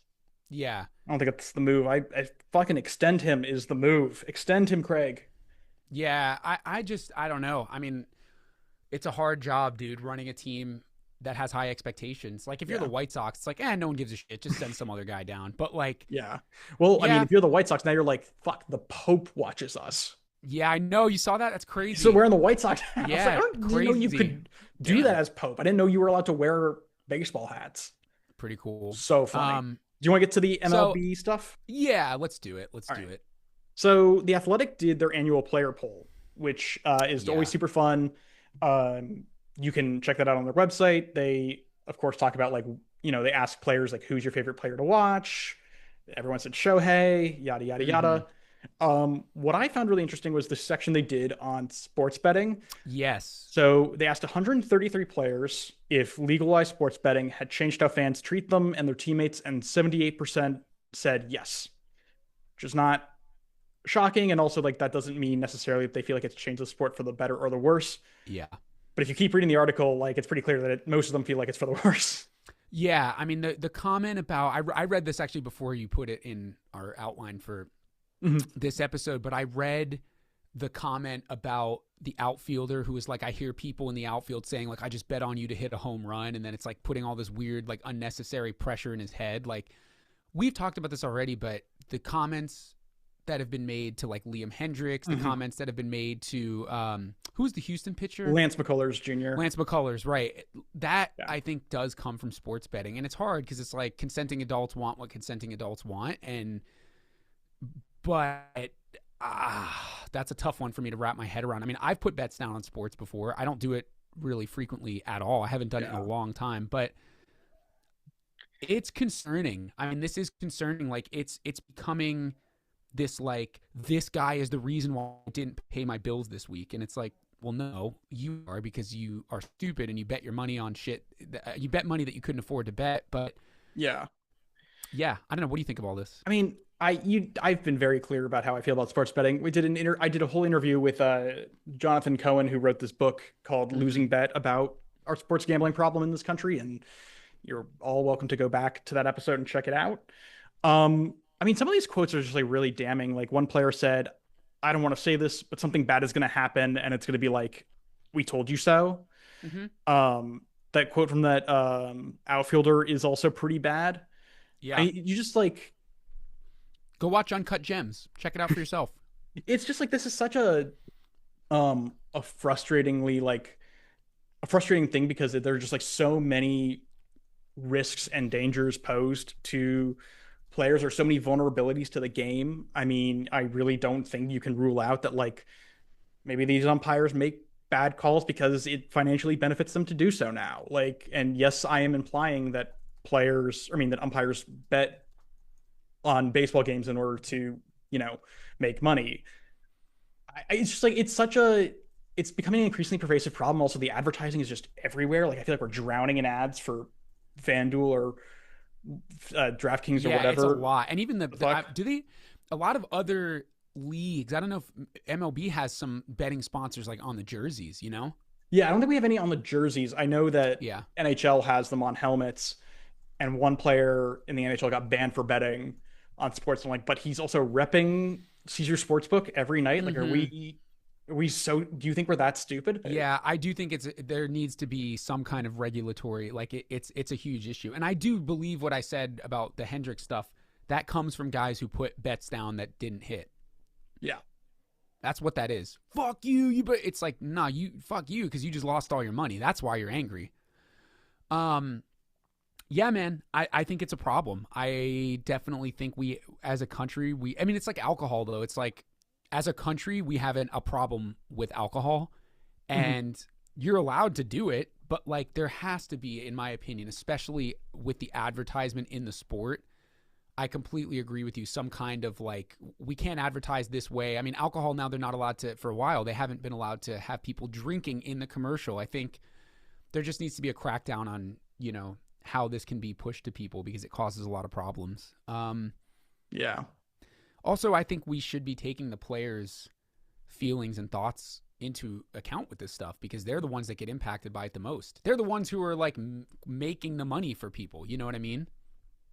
[SPEAKER 2] Yeah.
[SPEAKER 1] I don't think that's the move. I fucking extend him is the move. Extend him, Craig.
[SPEAKER 2] Yeah, I don't know. I mean, it's a hard job, dude, running a team that has high expectations. Like, if you're the White Sox, it's like, no one gives a shit. Just send some other guy down. But, like...
[SPEAKER 1] Yeah. Well, I mean, if you're the White Sox, now you're like, fuck, the Pope watches us.
[SPEAKER 2] Yeah, I know. You saw that? That's crazy.
[SPEAKER 1] So wearing the White Sox hat.
[SPEAKER 2] Yeah,
[SPEAKER 1] I didn't know you could do that as Pope. I didn't know you were allowed to wear baseball hats.
[SPEAKER 2] Pretty cool.
[SPEAKER 1] So funny. Do you want to get to the MLB stuff?
[SPEAKER 2] Yeah, let's do it. Let's do it.
[SPEAKER 1] So The Athletic did their annual player poll, which is always super fun. You can check that out on their website. They, of course, talk about, like, you know, they ask players, like, who's your favorite player to watch? Everyone said Shohei, yada, yada, yada. What I found really interesting was the section they did on sports betting.
[SPEAKER 2] Yes.
[SPEAKER 1] So they asked 133 players if legalized sports betting had changed how fans treat them and their teammates, and 78% said yes, which is not shocking. And also, like, that doesn't mean necessarily that they feel like it's changed the sport for the better or the worse.
[SPEAKER 2] Yeah.
[SPEAKER 1] But if you keep reading the article, like, it's pretty clear that most of them feel like it's for the worse.
[SPEAKER 2] Yeah. I mean, the comment about, I read this actually before you put it in our outline for this episode, but I read the comment about the outfielder who was like, I hear people in the outfield saying, like, I just bet on you to hit a home run. And then it's like putting all this weird, like, unnecessary pressure in his head. Like, we've talked about this already, but the comments that have been made to, like, Liam Hendricks, the comments that have been made to who's the Houston pitcher?
[SPEAKER 1] Lance McCullers Jr.
[SPEAKER 2] Lance McCullers, right. That, I think, does come from sports betting. And it's hard because it's like consenting adults want what consenting adults want. But that's a tough one for me to wrap my head around. I mean, I've put bets down on sports before. I don't do it really frequently at all. I haven't done it in a long time, but it's concerning. I mean, this is concerning. Like, it's becoming this, like, this guy is the reason why I didn't pay my bills this week. And it's like, well, no, you are, because you are stupid and you bet your money on shit. You bet money that you couldn't afford to bet. But yeah, I don't know. What do you think of all this?
[SPEAKER 1] I mean, I've been very clear about how I feel about sports betting. I did a whole interview with Jonathan Cohen, who wrote this book called Losing Bet, about our sports gambling problem in this country. And you're all welcome to go back to that episode and check it out. I mean, some of these quotes are just, like, really damning. Like, one player said, I don't want to say this, but something bad is going to happen, and it's going to be like, we told you so. That quote from that outfielder is also pretty bad.
[SPEAKER 2] Yeah.
[SPEAKER 1] You just, like...
[SPEAKER 2] Go watch Uncut Gems. Check it out for yourself.
[SPEAKER 1] It's just, like, this is such a frustrating thing, because there are just, like, so many risks and dangers posed to players, or so many vulnerabilities to the game. I mean, I really don't think you can rule out that like maybe these umpires make bad calls because it financially benefits them to do so now. Like, and yes, I am implying that that umpires bet on baseball games in order to, you know, make money. It's just like it's becoming an increasingly pervasive problem. Also, the advertising is just everywhere. Like, I feel like we're drowning in ads for FanDuel or DraftKings or
[SPEAKER 2] Yeah, it's a
[SPEAKER 1] whatever
[SPEAKER 2] lot. And even
[SPEAKER 1] the fuck.
[SPEAKER 2] do they, a lot of other leagues, I don't know if MLB has some betting sponsors like on the jerseys, you know?
[SPEAKER 1] Yeah, I don't think we have any on the jerseys. I know that
[SPEAKER 2] Yeah.
[SPEAKER 1] NHL has them on helmets, and one player in the NHL got banned for betting on sports. I'm like, but he's also repping Caesar Sportsbook every night. Like,
[SPEAKER 2] Mm-hmm.
[SPEAKER 1] are we so? Do you think we're that stupid?
[SPEAKER 2] Yeah, I do think there needs to be some kind of regulatory, like it's a huge issue. And I do believe what I said about the Hendrick stuff, that comes from guys who put bets down that didn't hit.
[SPEAKER 1] Yeah,
[SPEAKER 2] That's what that is. Fuck you, but it's like, nah, you fuck you because you just lost all your money. That's why you're angry. Um yeah, man, I think it's a problem. I definitely think we, as a country, I mean, it's like alcohol, though. It's like, as a country, we have a problem with alcohol,
[SPEAKER 1] mm-hmm.
[SPEAKER 2] and you're allowed to do it, but, like, there has to be, in my opinion, especially with the advertisement in the sport, I completely agree with you. Some kind of, like, we can't advertise this way. I mean, alcohol now, they're not allowed to, for a while, they haven't been allowed to have people drinking in the commercial. I think there just needs to be a crackdown on, how this can be pushed to people because it causes a lot of problems.
[SPEAKER 1] Yeah,
[SPEAKER 2] Also, I think we should be taking the players' feelings and thoughts into account with this stuff because they're the ones that get impacted by it the most. They're the ones who are like making the money for people. You know what I mean?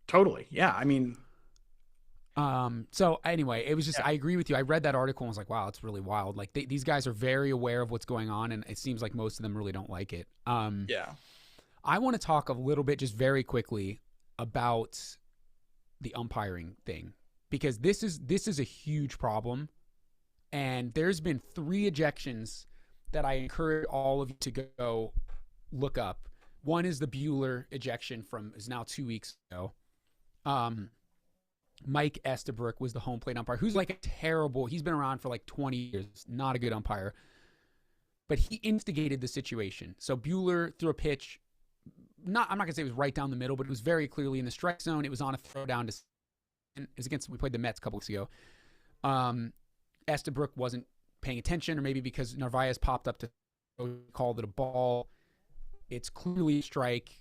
[SPEAKER 1] totally. Yeah, I mean,
[SPEAKER 2] So anyway, it was just,
[SPEAKER 1] yeah,
[SPEAKER 2] I agree with you. I read that article and was like, wow, it's really wild. Like these guys are very aware of what's going on, and it seems like most of them really don't like it.
[SPEAKER 1] yeah.
[SPEAKER 2] I want to talk a little bit, just very quickly, about the umpiring thing because this is a huge problem, and there's been 3 ejections that I encourage all of you to go look up. One is the Bueller ejection is now 2 weeks ago. Mike Estabrook was the home plate umpire, who's like he's been around for like 20 years, not a good umpire, but he instigated the situation. So Bueller threw a pitch. I'm not gonna say it was right down the middle, but it was very clearly in the strike zone. It was on a throw down to. It was we played the Mets a couple weeks ago. Estabrook wasn't paying attention, or maybe because Narvaez popped up to called it a ball. It's clearly a strike.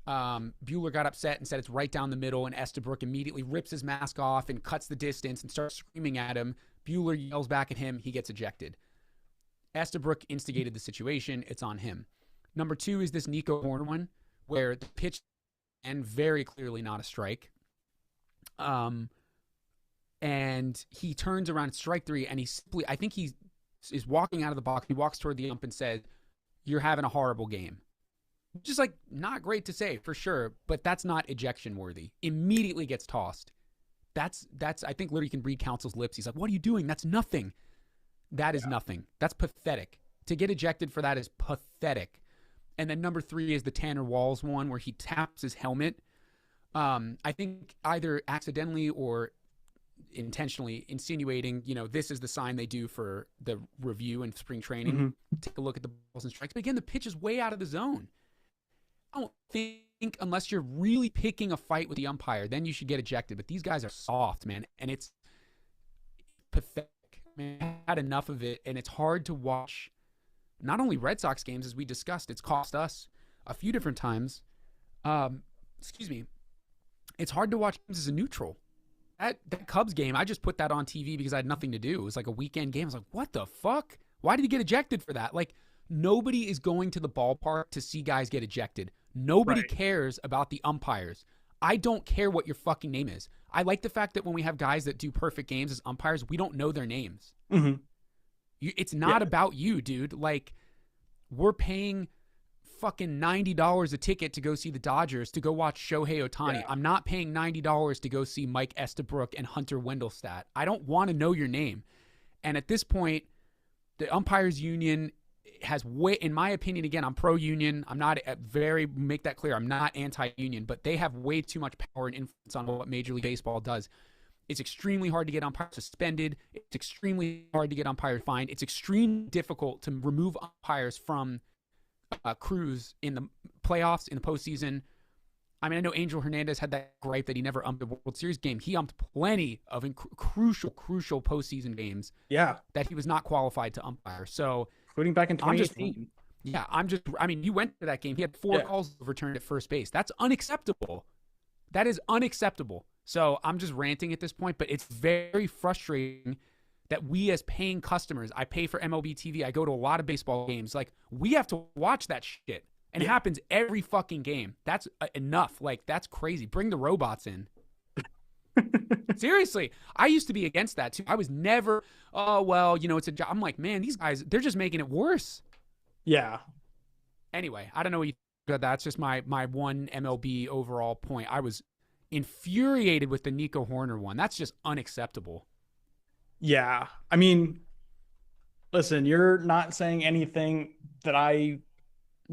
[SPEAKER 2] Bueller got upset and said it's right down the middle, and Estabrook immediately rips his mask off and cuts the distance and starts screaming at him. Bueller yells back at him. He gets ejected. Estabrook instigated the situation. It's on him. Number 2 is this Nico Horner one, where the pitch and very clearly not a strike. And he turns around at strike 3, and I think he is walking out of the box. He walks toward the ump and says, "You're having a horrible game." Just like, not great to say for sure, but that's not ejection worthy. Immediately gets tossed. That's I think literally you can read Council's lips. He's like, "What are you doing? That's nothing." That is nothing. That's pathetic. To get ejected for that is pathetic. And then number 3 is the Tanner Walls one where he taps his helmet. I think either accidentally or intentionally insinuating, this is the sign they do for the review in spring training.
[SPEAKER 1] Mm-hmm.
[SPEAKER 2] Take a look at the balls and strikes. But again, the pitch is way out of the zone. I don't think unless you're really picking a fight with the umpire, then you should get ejected. But these guys are soft, man. And it's pathetic. Man, I had enough of it. And it's hard to watch not only Red Sox games, as we discussed, it's cost us a few different times. Excuse me. It's hard to watch games as a neutral. That Cubs game, I just put that on TV because I had nothing to do. It was like a weekend game. I was like, what the fuck? Why did he get ejected for that? Like, nobody is going to the ballpark to see guys get ejected. Nobody cares about the umpires. I don't care what your fucking name is. I like the fact that when we have guys that do perfect games as umpires, we don't know their names.
[SPEAKER 1] Mm-hmm.
[SPEAKER 2] It's not about you, dude. Like, we're paying fucking $90 a ticket to go see the Dodgers, to go watch Shohei Ohtani. Yeah. I'm not paying $90 to go see Mike Estabrook and Hunter Wendelstadt. I don't want to know your name. And at this point, the umpires union, has way, in my opinion, again, I'm pro union. I'm not make that clear. I'm not anti union, but they have way too much power and influence on what Major League Baseball does. It's extremely hard to get umpires suspended. It's extremely hard to get umpires fined. It's extremely difficult to remove umpires from crews in the playoffs, in the postseason. I mean, I know Angel Hernandez had that gripe that he never umped a World Series game. He umped plenty of crucial postseason games.
[SPEAKER 1] Yeah,
[SPEAKER 2] that he was not qualified to umpire. So,
[SPEAKER 1] including back in 2018.
[SPEAKER 2] I mean, you went to that game. He had 4 calls overturned at first base. That's unacceptable. That is unacceptable. So I'm just ranting at this point, but it's very frustrating that we as paying customers, I pay for MLB TV, I go to a lot of baseball games, like we have to watch that shit. And it happens every fucking game. That's enough. Like, that's crazy. Bring the robots in. Seriously. I used to be against that too. I was never, oh, well, you know, it's a job. I'm like, man, these guys, they're just making it worse.
[SPEAKER 1] Yeah.
[SPEAKER 2] Anyway, I don't know what you think about that. That's just my one MLB overall point. I was infuriated with the Nico Horner one. That's just unacceptable.
[SPEAKER 1] Yeah. I mean, listen, you're not saying anything that I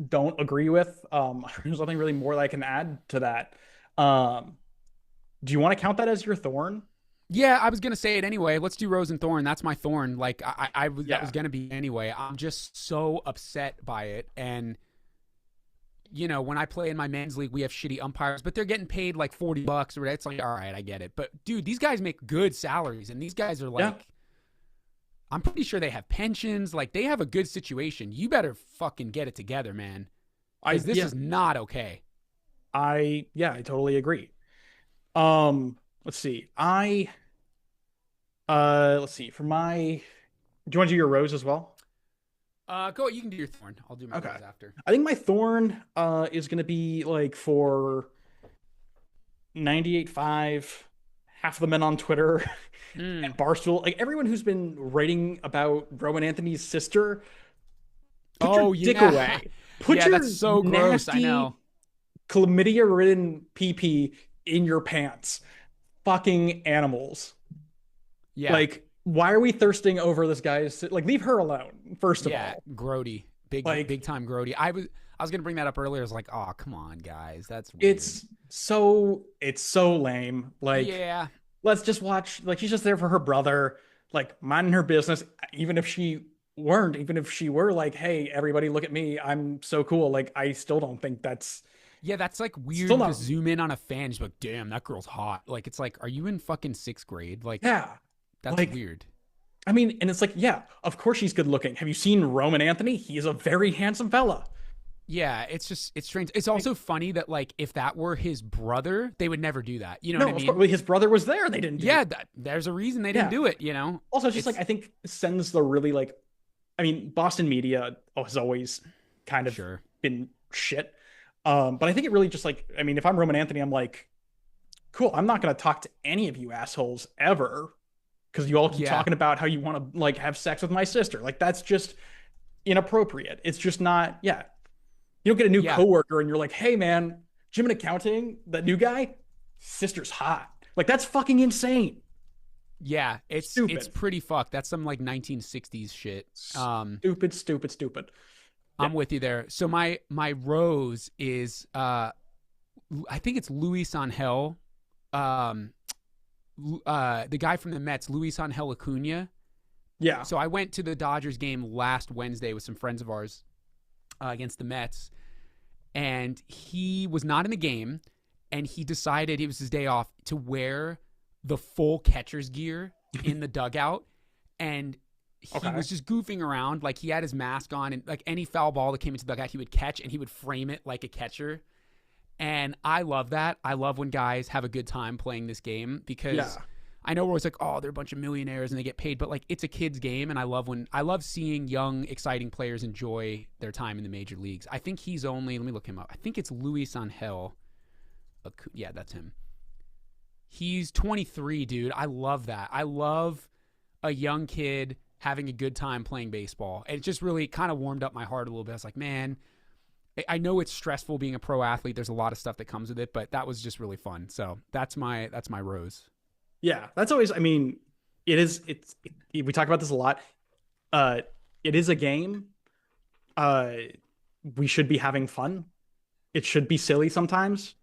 [SPEAKER 1] don't agree with. There's nothing really more that I can add to that. Do you want to count that as your thorn?
[SPEAKER 2] Yeah, I was gonna say it anyway. Let's do Rose and Thorn. That's my thorn. Like that was gonna be anyway. I'm just so upset by it. And you know, when I play in my men's league, we have shitty umpires, but they're getting paid like $40 or whatever. It's like, all right, I get it. But dude, these guys make good salaries, and these guys are like, I'm pretty sure they have pensions. Like, they have a good situation. You better fucking get it together, man. Because this is not okay.
[SPEAKER 1] I totally agree. Let's see. Let's see. For my, do you want to do your Rose as well?
[SPEAKER 2] Go. You can do your Thorn. I'll do my Rose after.
[SPEAKER 1] I think my Thorn is gonna be like for 98.5, half of the men on Twitter, and Barstool, like everyone who's been writing about Roman Anthony's sister. Put your dick away. Put your
[SPEAKER 2] that's so gross. I know.
[SPEAKER 1] Chlamydia-ridden PP in your pants. Fucking animals.
[SPEAKER 2] Yeah.
[SPEAKER 1] Like, why are we thirsting over this guy's? Like, leave her alone. First of all. Yeah,
[SPEAKER 2] grody, big time grody. I was gonna bring that up earlier. I was like, oh, come on, guys, that's weird.
[SPEAKER 1] It's so lame. Like, let's just watch. Like, she's just there for her brother, like minding her business. Even if she were like, hey, everybody, look at me, I'm so cool. Like, I still don't think that's.
[SPEAKER 2] Yeah, that's like weird to zoom in on a fan. Just like, damn, that girl's hot. Like, it's like, are you in fucking 6th grade? Like, that's like, weird.
[SPEAKER 1] I mean, and it's like, yeah, of course she's good looking. Have you seen Roman Anthony? He is a very handsome fella.
[SPEAKER 2] Yeah, it's strange. It's also funny that, like, if that were his brother, they would never do that. You know what I mean?
[SPEAKER 1] Course, his brother was there. They didn't do it.
[SPEAKER 2] There's a reason they didn't do it, you know?
[SPEAKER 1] Also, it's just like, I think sends the really, like, I mean, Boston media has always kind of been shit. But I think it really just like, I mean, if I'm Roman Anthony, I'm like, cool, I'm not going to talk to any of you assholes ever. Because you all keep talking about how you want to like have sex with my sister. Like, that's just inappropriate. It's just not, you don't get a new coworker and you're like, hey man, Jim in accounting, that new guy, sister's hot. Like, that's fucking insane.
[SPEAKER 2] Yeah, it's pretty fucked. That's some like 1960s shit.
[SPEAKER 1] Stupid.
[SPEAKER 2] I'm with you there. So my Rose is I think it's Luis Angel. The guy from the Mets, Luis Angel Acuna.
[SPEAKER 1] Yeah.
[SPEAKER 2] So I went to the Dodgers game last Wednesday with some friends of ours against the Mets, and he was not in the game, and he decided it was his day off to wear the full catcher's gear in the dugout, and he was just goofing around. Like, he had his mask on, and like any foul ball that came into the dugout, he would catch, and he would frame it like a catcher. And I love that. I love when guys have a good time playing this game, because I know we're always like, oh, they're a bunch of millionaires and they get paid, but like, it's a kid's game. And I love seeing young, exciting players enjoy their time in the major leagues. I think he's only, let me look him up. I think it's Luis Angel. Yeah, that's him. He's 23, dude. I love that. I love a young kid having a good time playing baseball. And it just really kind of warmed up my heart a little bit. I was like, man, I know it's stressful being a pro athlete. There's a lot of stuff that comes with it, but that was just really fun. So that's my Rose.
[SPEAKER 1] Yeah, that's always, I mean, we talk about this a lot. It is a game, uh, we should be having fun. It should be silly sometimes,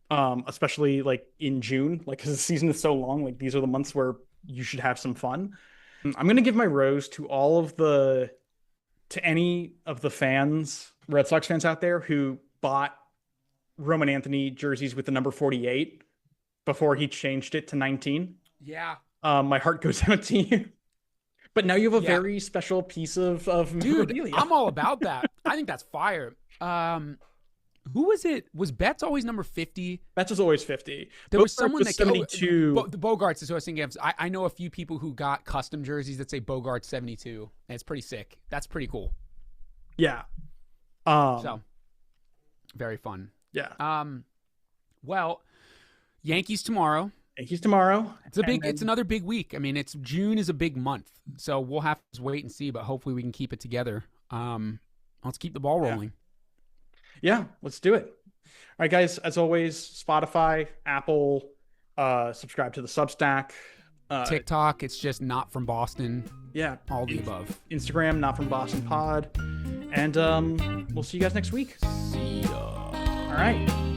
[SPEAKER 1] especially like in June, like because the season is so long. Like these are the months where you should have some fun. I'm gonna give my rose to any of the fans, Red Sox fans out there who bought Roman Anthony jerseys with the number 48 before he changed it to 19.
[SPEAKER 2] Yeah.
[SPEAKER 1] My heart goes out to you. But now you have a
[SPEAKER 2] Yeah.
[SPEAKER 1] very special piece of
[SPEAKER 2] Dude,
[SPEAKER 1] memorabilia.
[SPEAKER 2] I'm all about that. I think that's fire. Who was it? Was Betts always number 50?
[SPEAKER 1] Betts was always 50.
[SPEAKER 2] There was someone that
[SPEAKER 1] 72.
[SPEAKER 2] the Bogarts is who I was thinking of. I know a few people who got custom jerseys that say Bogarts 72, and it's pretty sick. That's pretty cool.
[SPEAKER 1] Yeah.
[SPEAKER 2] So very fun.
[SPEAKER 1] Yeah.
[SPEAKER 2] Well, Yankees tomorrow.
[SPEAKER 1] Yankees tomorrow.
[SPEAKER 2] It's another big week. I mean, June is a big month, so we'll have to wait and see. But hopefully, we can keep it together. Let's keep the ball rolling.
[SPEAKER 1] Yeah, let's do it. All right, guys. As always, Spotify, Apple, subscribe to the Substack,
[SPEAKER 2] TikTok. It's just not from Boston.
[SPEAKER 1] Yeah,
[SPEAKER 2] all the above.
[SPEAKER 1] Instagram, not from Boston Pod, and we'll see you guys next week.
[SPEAKER 2] See ya.
[SPEAKER 1] All right.